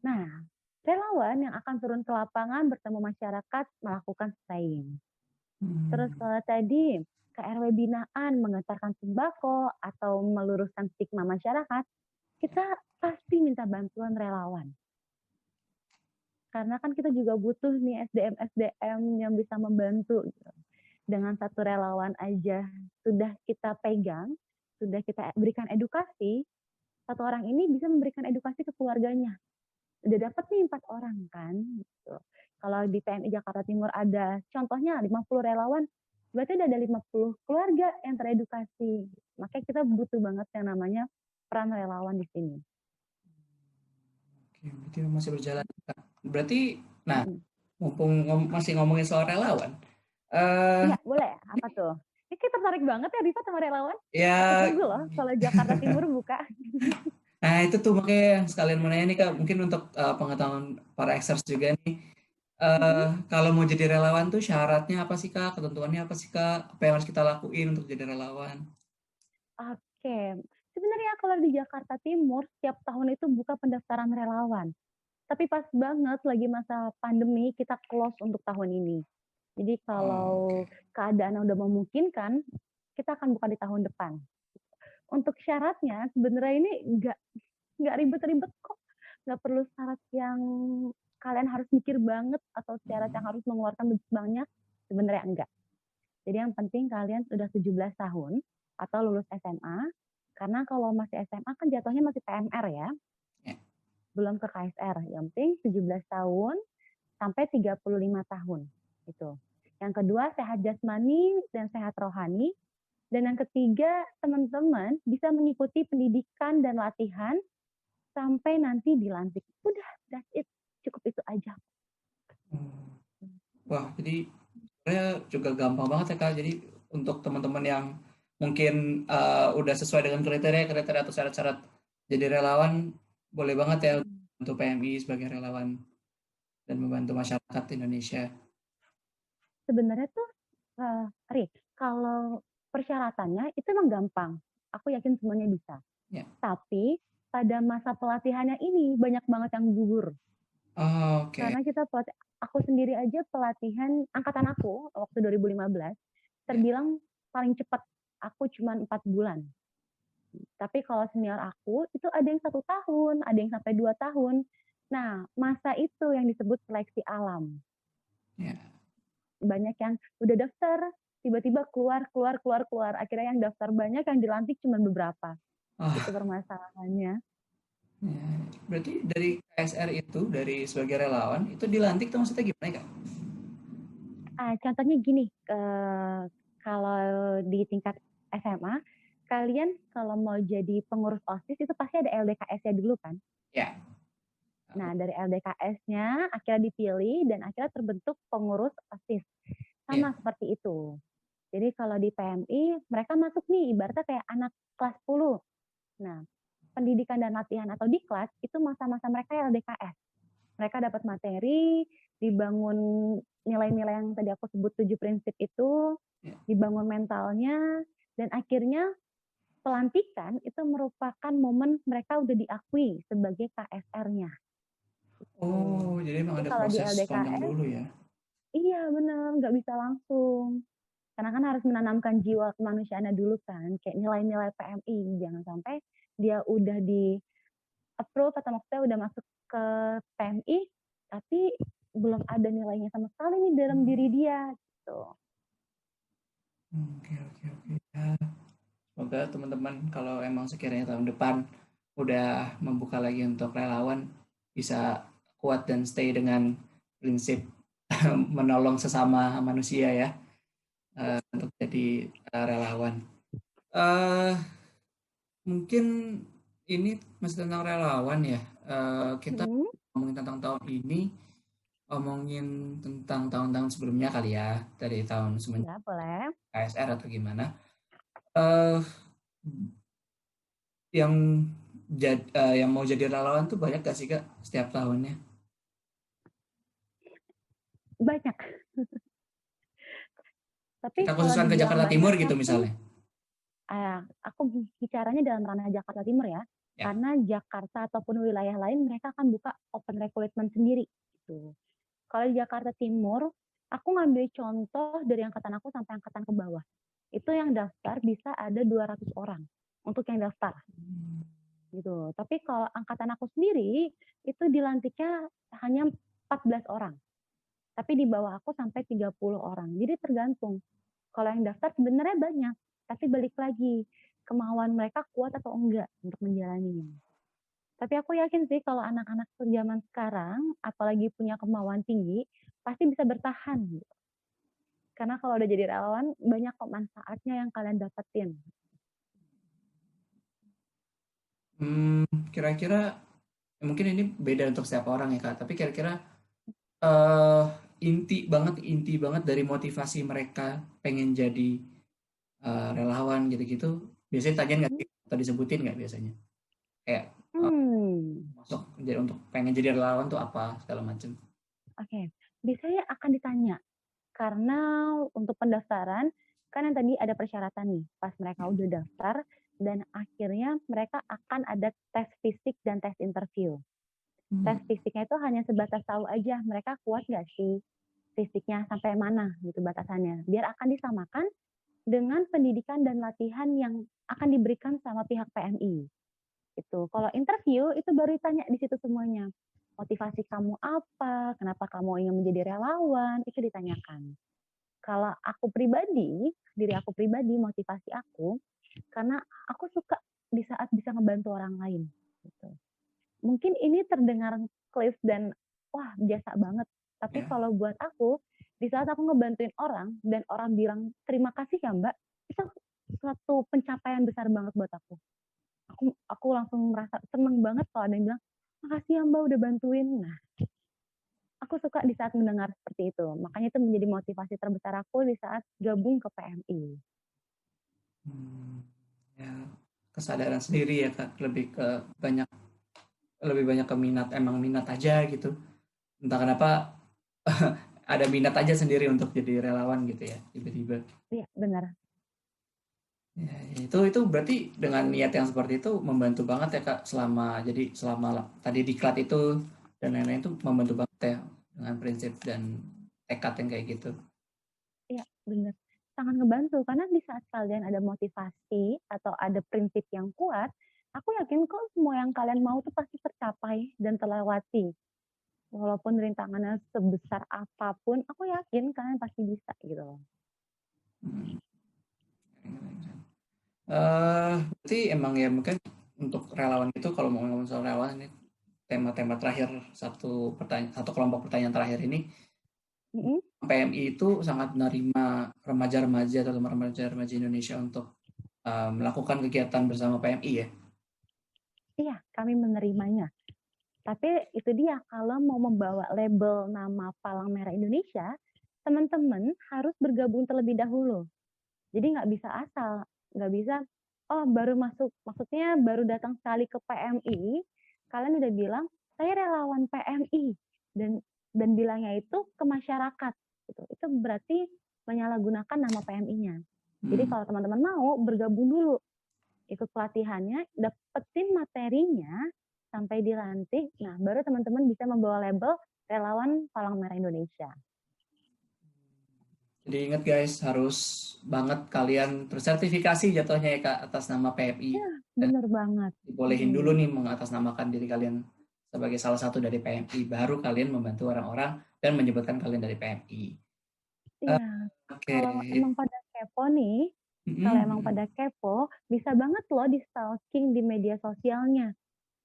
Nah, relawan yang akan turun ke lapangan bertemu masyarakat melakukan spraying. Terus kalau tadi ke RW binaan mengantarkan sembako atau meluruskan stigma masyarakat, kita pasti minta bantuan relawan. Karena kan kita juga butuh nih SDM-SDM yang bisa membantu. Dengan satu relawan aja sudah kita pegang, sudah kita berikan edukasi, satu orang ini bisa memberikan edukasi ke keluarganya. Udah dapat nih 4 orang kan. Gitu. Kalau di PMI Jakarta Timur ada contohnya 50 relawan, berarti udah ada 50 keluarga yang teredukasi. Makanya kita butuh banget yang namanya peran relawan di sini. Oke, berarti masih berjalan. Berarti, nah, mumpung masih ngomongin soal relawan, Iya, boleh. Apa tuh? Ini kita tertarik banget ya Rifa sama relawan. ya, Aku tunggu loh kalau Jakarta Timur buka. nah itu tuh makanya yang sekalian mau nanya nih Kak, mungkin untuk pengetahuan para exers juga nih, kalau mau jadi relawan tuh syaratnya apa sih Kak, ketentuannya apa sih Kak, apa yang harus kita lakuin untuk jadi relawan? Oke, sebenarnya kalau di Jakarta Timur setiap tahun itu buka pendaftaran relawan. Tapi pas banget lagi masa pandemi kita close untuk tahun ini. Jadi kalau keadaan udah memungkinkan, kita akan buka di tahun depan. Untuk syaratnya sebenarnya ini nggak ribet-ribet kok. nggak perlu syarat yang kalian harus mikir banget atau syarat yang harus mengeluarkan budget banyak, sebenarnya enggak. Jadi yang penting kalian sudah 17 tahun atau lulus SMA, karena kalau masih SMA kan jatuhnya masih PMR ya, Ya. belum ke KSR. Yang penting 17 tahun sampai 35 tahun. Itu. Yang kedua, sehat jasmani dan sehat rohani. Dan yang ketiga, teman-teman bisa mengikuti pendidikan dan latihan sampai nanti dilantik. Udah, that's it. Cukup itu aja. Wah, jadi sebenarnya juga gampang banget ya Kak. Jadi untuk teman-teman yang mungkin udah sesuai dengan kriteria atau syarat-syarat jadi relawan, boleh banget ya untuk PMI sebagai relawan dan membantu masyarakat Indonesia. Sebenarnya tuh, Rick, kalau persyaratannya itu emang gampang. Aku yakin semuanya bisa. Ya. Tapi pada masa pelatihannya ini banyak banget yang gugur. Oh, oke. Karena aku sendiri aja pelatihan angkatan aku waktu 2015 terbilang paling cepat. Aku cuma 4 bulan. Tapi kalau senior aku itu ada yang 1 tahun, ada yang sampai 2 tahun. Nah, masa itu yang disebut seleksi alam. Ya. Banyak yang udah daftar, tiba-tiba keluar. Akhirnya yang daftar banyak, yang dilantik cuma beberapa. Itu permasalahannya. Ya. Berarti dari KSR itu, dari sebagai relawan, itu dilantik tuh maksudnya gimana Kak? Contohnya gini, kalau di tingkat SMA, kalian kalau mau jadi pengurus OSIS itu pasti ada LDKS-nya dulu kan? Ya. Nah, dari LDKS-nya akhirnya dipilih dan akhirnya terbentuk pengurus OSIS. Sama seperti itu. Jadi kalau di PMI, mereka masuk nih, ibaratnya kayak anak kelas 10. Nah, pendidikan dan latihan atau diklat itu masa-masa mereka LDKS. Mereka dapat materi, dibangun nilai-nilai yang tadi aku sebut 7 prinsip itu, dibangun mentalnya, dan akhirnya pelantikan itu merupakan momen mereka udah diakui sebagai KSR-nya. Oh, jadi memang ada Kalau di proses panjang LDKS, dulu ya? iya bener, nggak bisa langsung. Karena kan harus menanamkan jiwa kemanusiaannya dulu kan, kayak nilai-nilai PMI. Jangan sampai dia udah di approve atau maksudnya udah masuk ke PMI, tapi belum ada nilainya sama sekali nih dalam diri dia. Gitu. Oke. Ya. Semoga teman-teman kalau emang sekiranya tahun depan udah membuka lagi untuk relawan, bisa kuat dan stay dengan prinsip menolong sesama manusia ya, untuk jadi relawan. Mungkin ini masih tentang relawan ya. Kita ngomongin tentang tahun ini, ngomongin tentang tahun-tahun sebelumnya kali ya, dari tahun semenjak Ya, boleh. KSR atau gimana. Eh, yang yang mau jadi relawan tuh banyak gak sih Kak setiap tahunnya? Banyak. Tapi Kita kalau khususkan ke dibilang Jakarta Timur banyaknya gitu sih, misalnya. aku bicaranya dalam ranah Jakarta Timur ya. Ya. Karena Jakarta ataupun wilayah lain mereka akan buka open recruitment sendiri. Gitu. Kalau di Jakarta Timur, aku ngambil contoh dari angkatan aku sampai angkatan ke bawah. Itu yang daftar bisa ada 200 orang untuk yang daftar. Gitu. Tapi kalau angkatan aku sendiri, itu dilantiknya hanya 14 orang. Tapi di bawah aku sampai 30 orang. Jadi tergantung. Kalau yang daftar sebenarnya banyak, tapi balik lagi kemauan mereka kuat atau enggak untuk menjalaninya. Tapi aku yakin sih kalau anak-anak zaman sekarang, apalagi punya kemauan tinggi, pasti bisa bertahan. Gitu. Karena kalau udah jadi relawan, banyak kok manfaatnya yang kalian dapetin. Kira-kira mungkin ini beda untuk setiap orang ya Kak, tapi kira-kira eh inti banget dari motivasi mereka pengen jadi relawan gitu-gitu, biasanya tanyain nggak sih atau disebutin nggak biasanya? Kayak masuk jadi untuk pengen jadi relawan tuh apa segala macam. Oke, biasanya akan ditanya karena untuk pendaftaran kan yang tadi ada persyaratan nih pas mereka udah daftar dan akhirnya mereka akan ada tes fisik dan tes interview. Tes fisiknya itu hanya sebatas tahu aja mereka kuat nggak sih fisiknya sampai mana gitu batasannya. Biar akan disamakan dengan pendidikan dan latihan yang akan diberikan sama pihak PMI. Itu. Kalau interview itu baru ditanya di situ semuanya. Motivasi kamu apa? Kenapa kamu ingin menjadi relawan? Itu ditanyakan. Kalau aku pribadi, diri aku pribadi, motivasi aku, karena aku suka di saat bisa ngebantu orang lain. Gitu. Mungkin ini terdengar klise dan wah biasa banget. Tapi Ya. kalau buat aku, di saat aku ngebantuin orang dan orang bilang terima kasih ya Mbak, itu suatu pencapaian besar banget buat aku. Aku langsung merasa seneng banget kalau ada yang bilang makasih ya Mbak udah bantuin. Nah, aku suka di saat mendengar seperti itu. Makanya itu menjadi motivasi terbesar aku di saat gabung ke PMI. Ya, kesadaran sendiri ya Kak, lebih banyak ke minat, emang minat aja gitu. Entah kenapa ada minat aja sendiri untuk jadi relawan gitu ya, tiba-tiba. Iya, benar. Ya, itu berarti dengan niat yang seperti itu membantu banget ya Kak, selama tadi diklat itu dan lain-lain itu membantu banget ya dengan prinsip dan tekad yang kayak gitu. Iya, benar. Sangat ngebantu karena di saat kalian ada motivasi atau ada prinsip yang kuat, aku yakin kok semua yang kalian mau tuh pasti tercapai dan terlewati. Walaupun rintangannya sebesar apapun, aku yakin kalian pasti bisa gitu loh. Hmm. Berarti emang ya mungkin untuk relawan itu kalau mau ngomong soal relawan ini tema-tema terakhir satu kelompok pertanyaan terakhir ini Mm-mm. PMI itu sangat menerima remaja-remaja atau remaja-remaja Indonesia untuk melakukan kegiatan bersama PMI ya. Iya, kami menerimanya. Tapi itu dia, kalau mau membawa label nama Palang Merah Indonesia, teman-teman harus bergabung terlebih dahulu. Jadi nggak bisa asal, nggak bisa, oh baru masuk, maksudnya baru datang sekali ke PMI, kalian udah bilang, saya relawan PMI, dan bilangnya itu ke masyarakat. Gitu. Itu berarti menyalahgunakan nama PMI-nya. Jadi Hmm. kalau teman-teman mau, bergabung dulu. Ikut pelatihannya, dapetin materinya, sampai dilantik, nah baru teman-teman bisa membawa label relawan Palang Merah Indonesia. Jadi ingat guys, harus banget kalian tersertifikasi jatuhnya ya Kak atas nama PMI. Ya, Dan bener banget. dibolehin dulu nih mengatasnamakan diri kalian sebagai salah satu dari PMI. Baru kalian membantu orang-orang dan menyebutkan kalian dari PMI. Iya, Oke. kalau emang pada kepo nih, kalau emang pada kepo, bisa banget loh di stalking di media sosialnya.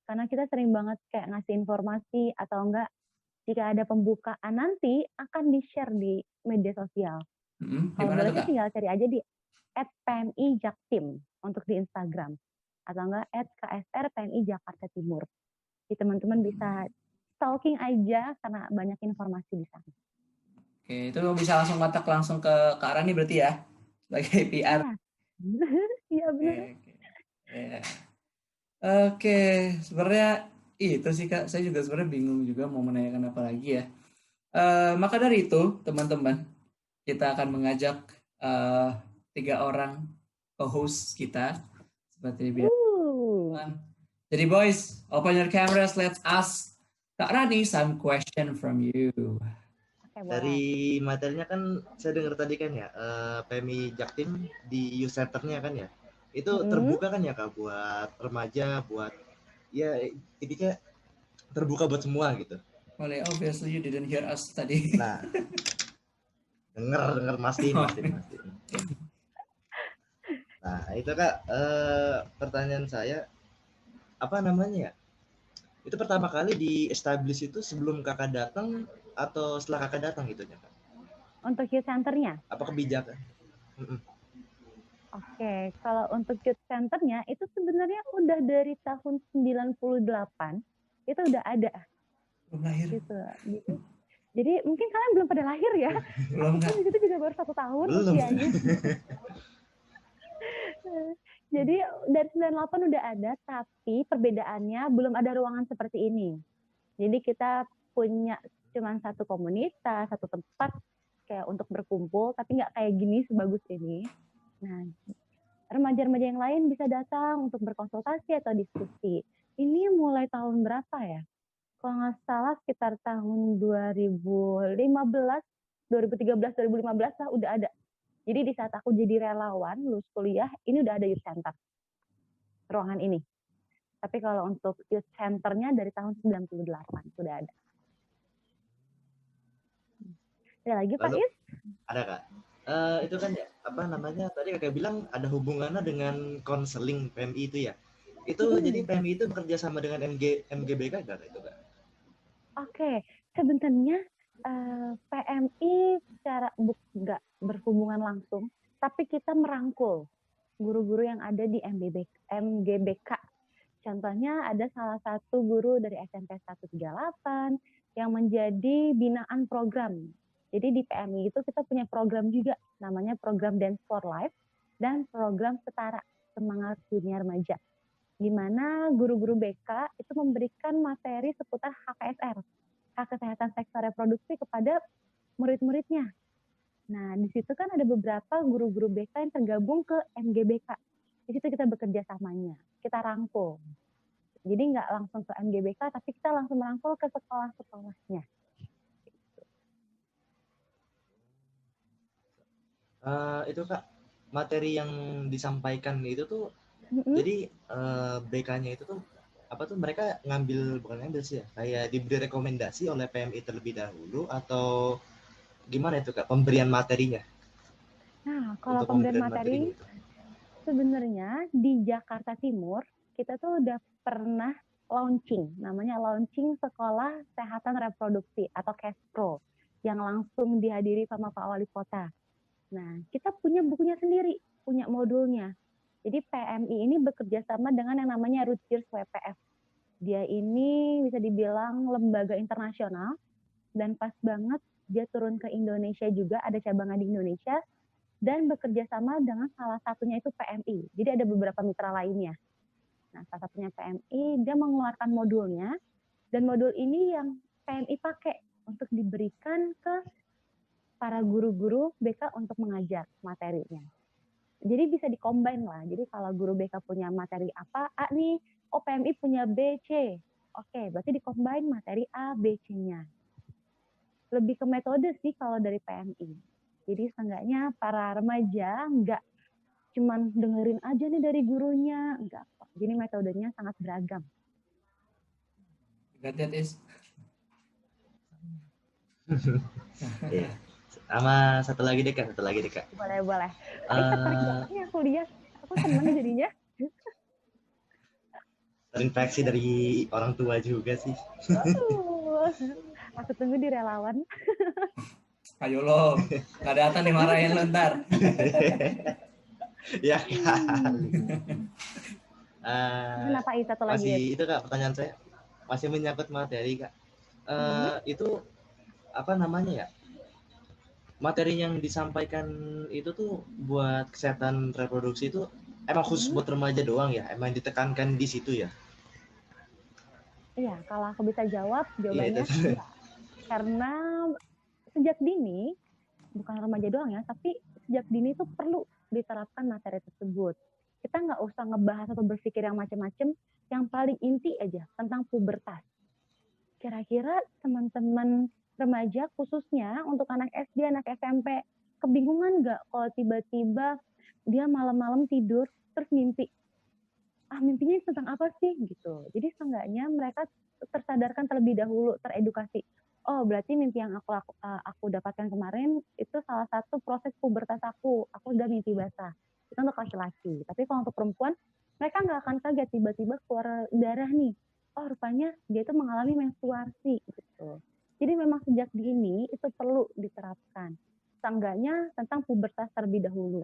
Karena kita sering banget kayak ngasih informasi atau enggak, jika ada pembukaan nanti akan di-share di media sosial. Di Kalau mana boleh tuh sih Kak? tinggal cari aja di @pmi-jaktim untuk di Instagram. Atau enggak @ksr PMI Jakarta Timur. Jadi teman-teman bisa stalking aja karena banyak informasi di sana. Oke, itu bisa langsung kontak langsung ke Ara nih berarti ya sebagai PR. Iya, iya bener. Oke, ya. Oke, sebenarnya itu sih Kak. Saya juga sebenarnya bingung juga mau menanyakan apa lagi ya. Maka dari itu, teman-teman, kita akan mengajak eh, 3 orang co-host kita seperti biasa. Uh, Jadi boys, open your cameras. Let's ask Kak Rani some question from you. Oke, boleh. Dari materinya kan saya dengar tadi kan ya, PMI Jaktim di youth center-nya kan ya, itu terbuka kan ya Kak buat remaja, buat ya intinya terbuka buat semua gitu. Boleh, obviously you didn't hear us tadi. Nah, dengar mastiin. Nah, itu Kak, pertanyaan saya apa namanya ya? Itu pertama kali di establish itu sebelum Kakak datang atau setelah Kakak datang gitu ya Kak? Untuk youth center-nya? Apa kebijakan? Oke, kalau untuk youth center-nya itu sebenarnya udah dari tahun 98 itu udah ada Belum lahir. gitu. Jadi mungkin kalian belum pada lahir ya. Belum Aku Kak. pun di situ juga baru 1 tahun Belum. usianya. Jadi dari 98 udah ada, tapi perbedaannya belum ada ruangan seperti ini. Jadi kita punya cuma satu komunitas, satu tempat kayak untuk berkumpul, tapi nggak kayak gini sebagus ini. Nah, remaja-remaja yang lain bisa datang untuk berkonsultasi atau diskusi. Ini mulai tahun berapa ya? Kalau nggak salah sekitar tahun 2015, 2013, 2015 lah udah ada. Jadi di saat aku jadi relawan lulus kuliah, ini udah ada youth center, ruangan ini. Tapi kalau untuk youth centernya dari tahun 98 sudah ada. Ada lagi Pak Lalu Is? ada Kak. Itu kan ya, apa namanya? Tadi Kakak bilang ada hubungannya dengan konseling PMI itu ya. Itu jadi PMI itu bekerja sama dengan MGBK enggak itu Kak? Oke, sebenarnya PMI secara nggak berhubungan langsung, tapi kita merangkul guru-guru yang ada di MGBK. Contohnya ada salah satu guru dari SMP 138 yang menjadi binaan program. Jadi di PMI itu kita punya program juga, namanya program Dance for Life dan program Setara Semangat Dunia Remaja. Di mana guru-guru BK itu memberikan materi seputar HKSR, hak kesehatan seksual reproduksi kepada murid-muridnya. Nah, di situ kan ada beberapa guru-guru BK yang tergabung ke MGBK. Di situ kita bekerja samanya, kita rangkul. Jadi nggak langsung ke MGBK, tapi kita langsung merangkul ke sekolah-sekolahnya. Itu Kak, materi yang disampaikan itu tuh, jadi BK-nya itu tuh apa tuh mereka bukan ngambil sih ya, kayak diberi rekomendasi oleh PMI terlebih dahulu atau gimana itu Kak pemberian materinya? Nah, kalau Untuk pemberian pemberian materi, materinya itu. sebenarnya di Jakarta Timur, kita tuh udah pernah launching, namanya launching Sekolah Kesehatan Reproduksi atau KESPRO, yang langsung dihadiri sama Pak Wali Kota. Nah, kita punya bukunya sendiri, punya modulnya. Jadi PMI ini bekerja sama dengan yang namanya Rutgers WPF. Dia ini bisa dibilang lembaga internasional, dan pas banget dia turun ke Indonesia juga, ada cabangnya di Indonesia, dan bekerja sama dengan salah satunya itu PMI. Jadi ada beberapa mitra lainnya. Nah, salah satunya PMI, dia mengeluarkan modulnya, dan modul ini yang PMI pakai untuk diberikan ke para guru-guru BK untuk mengajar materinya. Jadi bisa di-combine lah. Jadi kalau guru BK punya materi apa, A nih, oh PMI punya B, C. Oke, berarti di-combine materi A, B, C-nya. Lebih ke metode sih kalau dari PMI. Jadi seenggaknya para remaja nggak cuman dengerin aja nih dari gurunya, enggak. Jadi metodenya sangat beragam. Got that is. Iya. Sama satu lagi deh Kak. Boleh. Tertarik banget nih aku lihat. Aku seneng jadinya. Terinfeksi dari orang tua juga sih. Aku tunggu di relawan. Ayo lo, nggak datang dimarahin lo ntar. Ya kan. Kenapa satu lagi? Masih itu Kak, pertanyaan saya masih menyangkut materi Kak. Itu apa namanya ya? Materi yang disampaikan itu tuh buat kesehatan reproduksi itu emang khusus buat remaja doang ya? Emang ditekankan di situ ya? Iya, kalau aku bisa jawab, jawabannya enggak. Karena sejak dini, bukan remaja doang ya, tapi sejak dini itu perlu diterapkan materi tersebut. Kita nggak usah ngebahas atau berpikir yang macam-macam, yang paling inti aja tentang pubertas. Kira-kira teman-teman remaja khususnya untuk anak SD, anak SMP, kebingungan nggak kalau tiba-tiba dia malam-malam tidur terus mimpi? Mimpinya tentang apa sih gitu. Jadi seenggaknya mereka tersadarkan terlebih dahulu, teredukasi. Oh, berarti mimpi yang aku dapatkan kemarin itu salah satu proses pubertas aku. Aku udah mimpi basah. Itu untuk laki-laki. Tapi kalau untuk perempuan, mereka nggak akan kaget tiba-tiba keluar darah nih. Oh, rupanya dia itu mengalami menstruasi gitu. Jadi memang sejak dini itu perlu diterapkan. Seenggaknya tentang pubertas terlebih dahulu.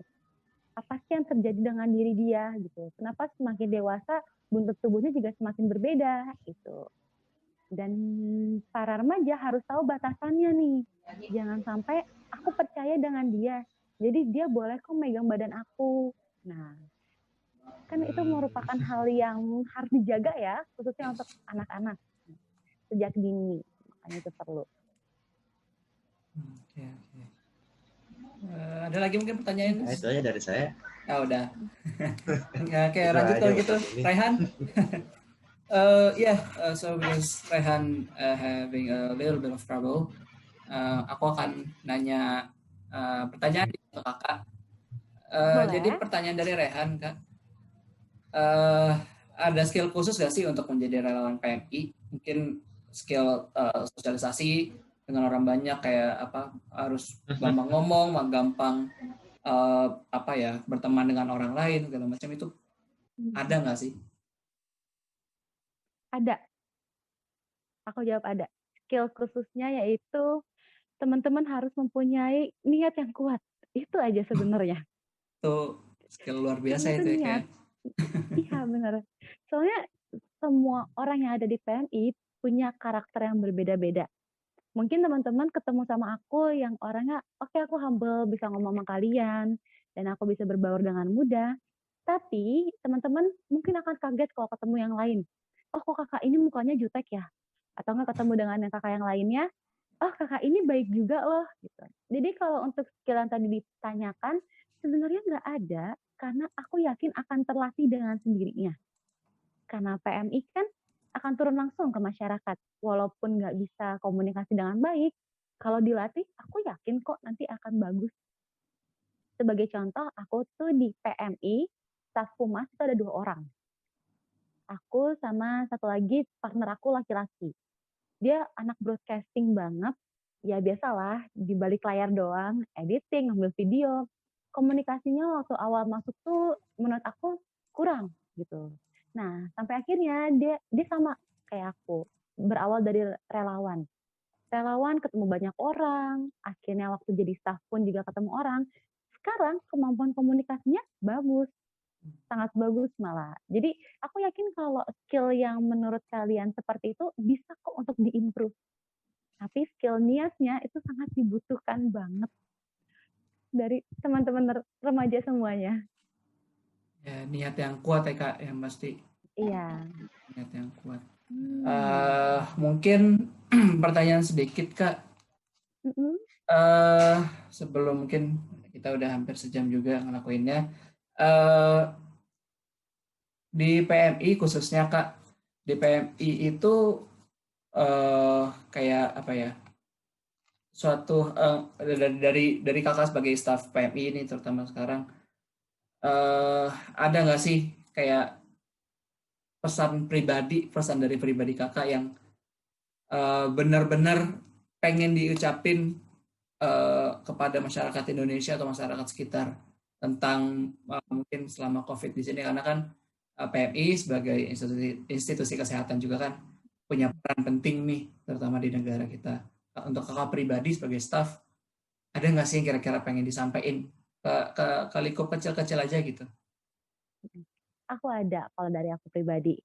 Apa sih yang terjadi dengan diri dia gitu. Kenapa semakin dewasa bentuk tubuhnya juga semakin berbeda gitu. Dan para remaja harus tahu batasannya nih. Jangan sampai aku percaya dengan dia. Jadi dia boleh kok megang badan aku. Nah, kan itu merupakan hal yang harus dijaga ya, khususnya untuk anak-anak sejak dini. Makanya itu perlu. Oke. Ada lagi mungkin pertanyaan? Nah, itu aja dari saya. Udah. Oke, lanjut kalau gitu. Raihan? So because Raihan having a little bit of trouble, aku akan nanya pertanyaan ke kakak. Jadi pertanyaan dari Raihan, Kak. ada skill khusus nggak sih untuk menjadi relawan PMI? Mungkin skill sosialisasi dengan orang banyak, kayak apa, harus gampang ngomong, gampang berteman dengan orang lain segala macam, itu ada nggak sih? Ada. Aku jawab ada. Skill khususnya yaitu teman-teman harus mempunyai niat yang kuat. Itu aja sebenarnya. Itu skill luar biasa Itu itu ya niat. kayak. Iya benar. Soalnya semua orang yang ada di PMI punya karakter yang berbeda-beda. Mungkin teman-teman ketemu sama aku yang orangnya, oke, aku humble, bisa ngomong sama kalian, dan aku bisa berbaur dengan mudah. Tapi teman-teman mungkin akan kaget kalau ketemu yang lain. Oh, kok kakak ini mukanya jutek ya? Atau nggak ketemu dengan yang kakak yang lainnya, oh kakak ini baik juga loh. Gitu. Jadi kalau untuk skill yang tadi ditanyakan, sebenarnya nggak ada, karena aku yakin akan terlatih dengan sendirinya. Karena PMI kan akan turun langsung ke masyarakat. Walaupun nggak bisa komunikasi dengan baik, kalau dilatih, aku yakin kok nanti akan bagus. Sebagai contoh, aku tuh di PMI, staf humas itu ada 2 orang. Aku sama satu lagi partner aku laki-laki. Dia anak broadcasting banget. Ya biasalah, di balik layar doang, editing, ngambil video. Komunikasinya waktu awal masuk tuh menurut aku kurang gitu. Nah, sampai akhirnya dia sama kayak aku. Berawal dari relawan. Relawan ketemu banyak orang, akhirnya waktu jadi staff pun juga ketemu orang. Sekarang kemampuan komunikasinya bagus, sangat bagus malah. Jadi aku yakin kalau skill yang menurut kalian seperti itu bisa kok untuk diimprove. Tapi skill niatnya itu sangat dibutuhkan banget dari teman-teman remaja semuanya. Ya, niat yang kuat ya Kak, yang pasti. Iya. Niat yang kuat. Mungkin pertanyaan sedikit Kak. Sebelum, mungkin kita udah hampir sejam juga ngelakuinnya. Di PMI khususnya Kak, di PMI itu kayak apa ya? Suatu dari Kakak sebagai staf PMI ini terutama sekarang, ada nggak sih kayak pesan dari pribadi Kakak yang benar-benar pengen diucapin kepada masyarakat Indonesia atau masyarakat sekitar tentang mungkin selama COVID di sini, karena kan PMI sebagai institusi kesehatan juga kan punya peran penting nih, terutama di negara kita. Untuk Kakak pribadi sebagai staff, ada nggak sih yang kira-kira pengen disampaikan ke lingkup kecil-kecil aja gitu? Aku ada kalau dari aku pribadi.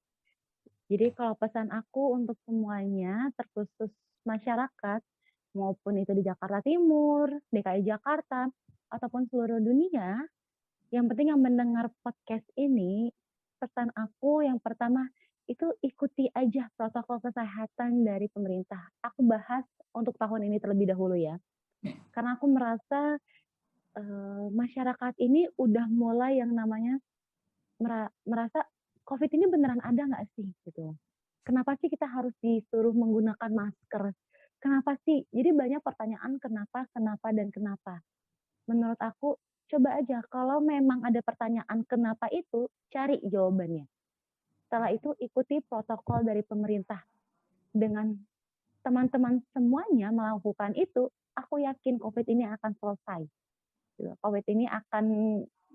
Jadi kalau pesan aku untuk semuanya, terkhusus masyarakat, maupun itu di Jakarta Timur, DKI Jakarta, ataupun seluruh dunia, yang penting yang mendengar podcast ini, pesan aku yang pertama, itu ikuti aja protokol kesehatan dari pemerintah. Aku bahas untuk tahun ini terlebih dahulu ya. Karena aku merasa masyarakat ini udah mulai yang namanya merasa COVID ini beneran ada nggak sih gitu. Kenapa sih kita harus disuruh menggunakan masker? Kenapa sih? Jadi banyak pertanyaan kenapa, dan kenapa. Menurut aku, coba aja kalau memang ada pertanyaan kenapa itu, cari jawabannya. Setelah itu ikuti protokol dari pemerintah. Dengan teman-teman semuanya melakukan itu, aku yakin COVID ini akan selesai. COVID ini akan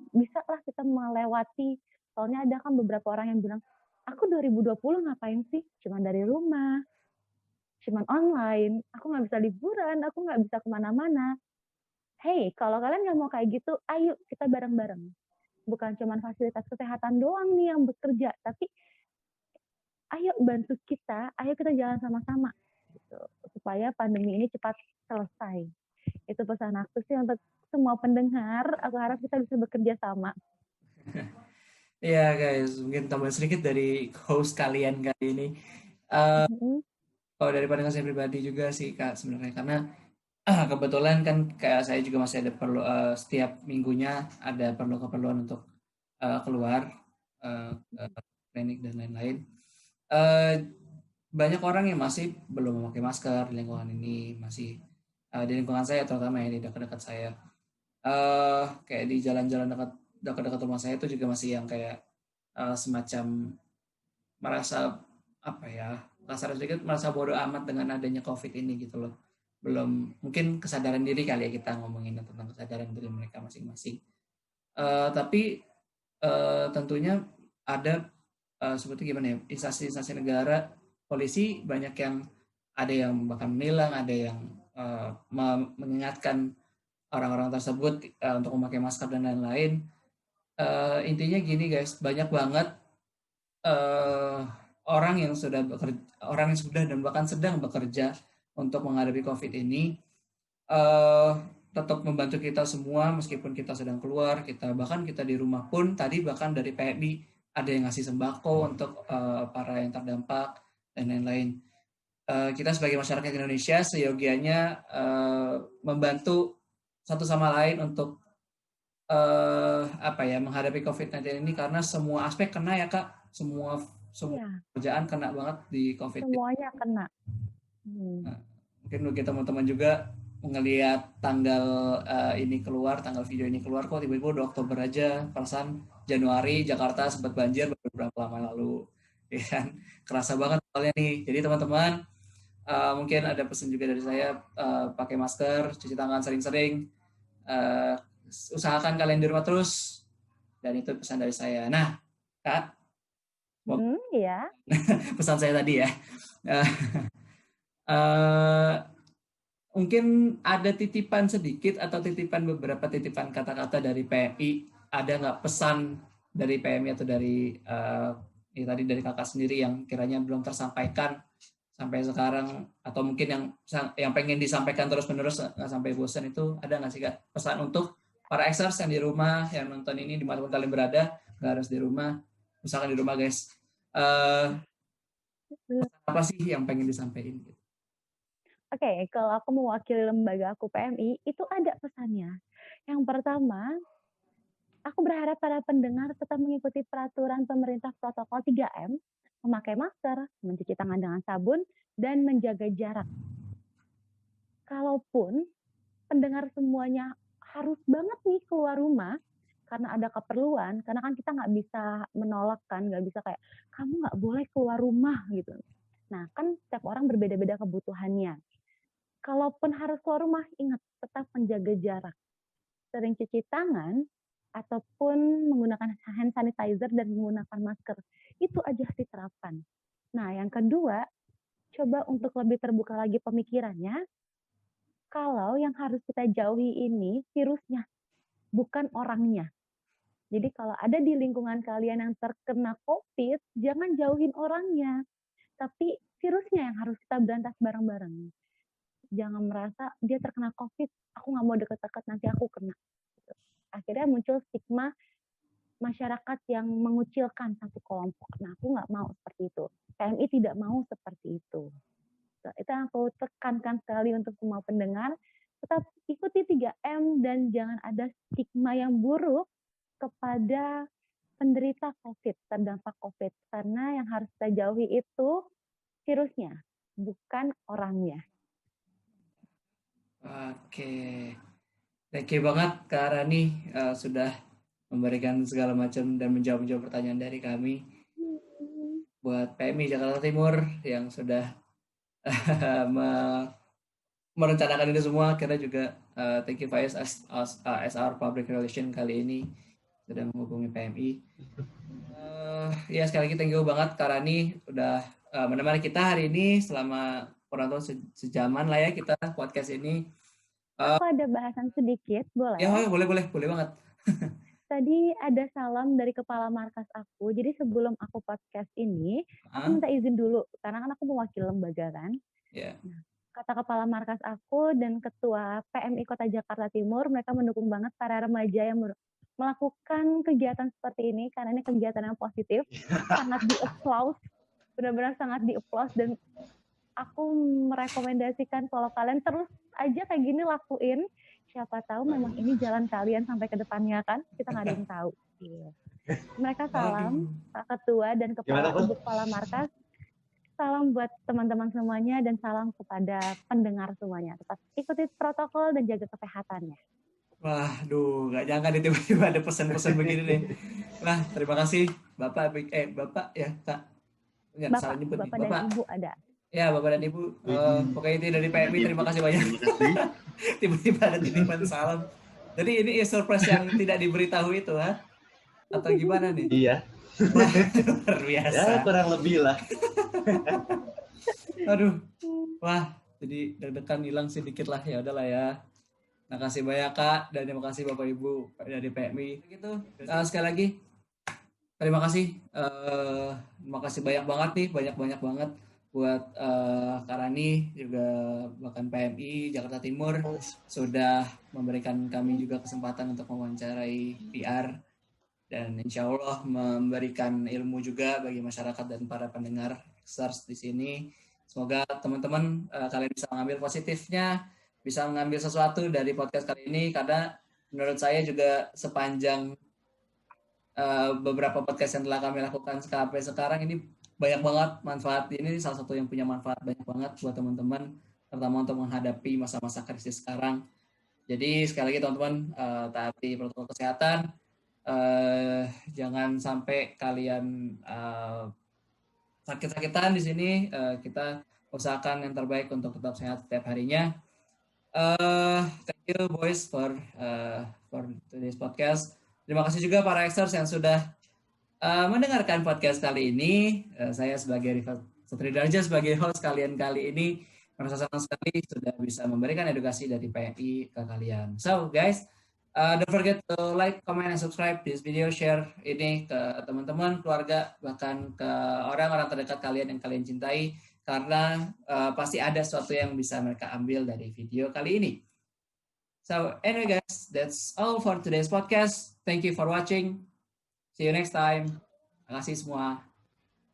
bisa lah kita melewati. Soalnya ada kan beberapa orang yang bilang, aku 2020 ngapain sih? Cuman dari rumah, cuman online, aku nggak bisa liburan, aku nggak bisa kemana-mana. Hey, kalau kalian nggak mau kayak gitu, ayo kita bareng-bareng. Bukan cuman fasilitas kesehatan doang nih yang bekerja, tapi ayo bantu kita, ayo kita jalan sama-sama. Gitu, supaya pandemi ini cepat selesai. Itu pesan aku sih untuk semua pendengar, aku harap kita bisa bekerja sama. Ya guys, mungkin tambah sedikit dari host kalian kali ini. Kalau dari pandangan saya pribadi juga sih Kak sebenarnya, karena kebetulan kan kayak saya juga masih ada perlu setiap minggunya ada keperluan untuk keluar klinik dan lain-lain. Banyak orang yang masih belum memakai masker di lingkungan ini, masih di lingkungan saya terutama ya, di dekat-dekat saya. Kayak di jalan-jalan dekat-dekat rumah saya itu juga masih yang kayak semacam merasa apa ya, kasar sedikit, merasa bodoh amat dengan adanya COVID ini gitu loh. Belum mungkin kesadaran diri kali ya, kita ngomongin tentang kesadaran diri mereka masing-masing. Tapi tentunya ada seperti gimana ya, instansi-instansi negara, polisi banyak yang ada yang bahkan menilang, ada yang mengingatkan orang-orang tersebut untuk memakai masker dan lain-lain. Intinya gini guys, banyak banget orang yang sudah dan bahkan sedang bekerja untuk menghadapi COVID ini, tetap membantu kita semua meskipun kita sedang keluar, bahkan kita di rumah pun. Tadi bahkan dari PMI ada yang ngasih sembako untuk para yang terdampak dan lain-lain. Kita sebagai masyarakat Indonesia seyogianya membantu satu sama lain untuk menghadapi COVID-19 ini, karena semua aspek kena ya Kak, semua kerjaan kena banget di COVID. Semuanya kena. Nah, mungkin bagi teman-teman juga ngelihat tanggal ini keluar, tanggal video ini keluar, kok tiba-tiba udah Oktober aja, perasaan Januari Jakarta sempat banjir beberapa lama lalu, ya kan? Kerasa banget soalnya nih. Jadi teman-teman, mungkin ada pesan juga dari saya, pakai masker, cuci tangan sering-sering, usahakan kalian di rumah terus, dan itu pesan dari saya. Nah, Kak, ya. pesan saya tadi ya. Mungkin ada titipan sedikit atau beberapa titipan kata-kata dari PMI. Ada nggak pesan dari PMI atau dari tadi dari kakak sendiri yang kiranya belum tersampaikan sampai sekarang, atau mungkin yang pengen disampaikan terus-menerus nggak sampai bosan, itu ada nggak sih Kak pesan untuk para exers yang di rumah, yang nonton ini dimanapun kalian berada, nggak harus di rumah, misalkan di rumah guys, apa sih yang pengen disampaikan? Oke, kalau aku mewakili lembaga aku PMI, itu ada pesannya. Yang pertama, aku berharap para pendengar tetap mengikuti peraturan pemerintah protokol 3M, memakai masker, mencuci tangan dengan sabun, dan menjaga jarak. Kalaupun pendengar semuanya harus banget nih keluar rumah karena ada keperluan, karena kan kita nggak bisa menolak kan, nggak bisa kayak kamu nggak boleh keluar rumah gitu. Nah kan setiap orang berbeda-beda kebutuhannya. Kalaupun harus keluar rumah, ingat tetap menjaga jarak, sering cuci tangan ataupun menggunakan hand sanitizer dan menggunakan masker. Itu aja sih terapan. Nah yang kedua, coba untuk lebih terbuka lagi pemikirannya. Kalau yang harus kita jauhi ini virusnya, bukan orangnya. Jadi kalau ada di lingkungan kalian yang terkena COVID, jangan jauhin orangnya. Tapi virusnya yang harus kita berantas bareng-bareng. Jangan merasa dia terkena COVID, aku nggak mau deket-deket, nanti aku kena. Akhirnya muncul stigma masyarakat yang mengucilkan satu kelompok. Nah, aku nggak mau seperti itu. PMI tidak mau seperti itu. Itu yang aku tekankan sekali untuk semua pendengar. Tetap ikuti 3M dan jangan ada stigma yang buruk kepada penderita COVID, terdampak COVID. Karena yang harus kita jauhi itu virusnya, bukan orangnya. Oke. Thank you banget Kak Rani sudah memberikan segala macam dan menjawab pertanyaan dari kami. Buat PMI Jakarta Timur yang sudah merencanakan ini semua, kita juga thank you Faiz as our public relation kali ini sudah menghubungi PMI. Ya sekali lagi thank you banget Kak Rani udah menemani kita hari ini selama kurang tahu sejaman lah ya kita podcast ini. Aku ada bahasan sedikit, boleh? Ya, boleh banget. Tadi ada salam dari kepala markas aku. Jadi sebelum aku podcast ini, aku minta izin dulu karena kan aku mewakili lembaga kan. Yeah. Nah, kata kepala markas aku dan ketua PMI Kota Jakarta Timur, mereka mendukung banget para remaja yang melakukan kegiatan seperti ini karena ini kegiatan yang positif, sangat di-applause, benar-benar sangat di-applause, dan aku merekomendasikan kalau kalian terus aja kayak gini lakuin, siapa tahu memang ini jalan kalian sampai ke depannya kan, kita nggak ada yang tahu. Mereka salam Pak Ketua dan Kepala Markas, salam buat teman-teman semuanya dan salam kepada pendengar semuanya. Tetap ikuti protokol dan jaga kesehatannya. Waduh, nggak nyangka nih tiba-tiba ada pesan-pesan begini nih. Wah, terima kasih Bapak ya Kak. Nggak salah nyebut nih. Bapak dan Ibu ada. Ya, Bapak dan Ibu. Pokoknya itu dari PMI, terima kasih banyak. Terima kasih. Tiba-tiba ada titipan salam. Jadi ini surprise yang tidak diberitahu itu, ha? Atau gimana nih? Iya. Wah, luar biasa. Ya kurang lebih lah. Aduh, wah, jadi deg-degan hilang sedikit lah, ya udahlah ya. Terima kasih banyak Kak, dan terima kasih Bapak Ibu dari PMI. Gitu. Sekali lagi, terima kasih. Terima kasih banyak banget nih, banyak banget buat Kak Rani, juga bahkan PMI Jakarta Timur sudah memberikan kami juga kesempatan untuk mewawancarai PR. Dan insya Allah memberikan ilmu juga bagi masyarakat dan para pendengar Xers di sini. Semoga teman-teman kalian bisa mengambil positifnya, bisa mengambil sesuatu dari podcast kali ini, karena menurut saya juga sepanjang beberapa podcast yang telah kami lakukan sampai sekarang ini banyak banget manfaat. Ini salah satu yang punya manfaat banyak banget buat teman-teman, terutama untuk menghadapi masa-masa krisis sekarang. Jadi sekali lagi teman-teman, taati protokol kesehatan. Jangan sampai kalian sakit-sakitan di sini. Kita usahakan yang terbaik untuk tetap sehat setiap harinya. Thank you boys for today's podcast. Terima kasih juga para Xers yang sudah mendengarkan podcast kali ini. Saya sebagai Rifat Satridarja sebagai host kalian kali ini merasa senang sekali sudah bisa memberikan edukasi dari PMI ke kalian. So guys, don't forget to like, comment, and subscribe this video, share ini ke teman-teman, keluarga, bahkan ke orang-orang terdekat kalian yang kalian cintai, karena pasti ada sesuatu yang bisa mereka ambil dari video kali ini. So anyway guys, that's all for today's podcast. Thank you for watching. See you next time. Terima kasih semua.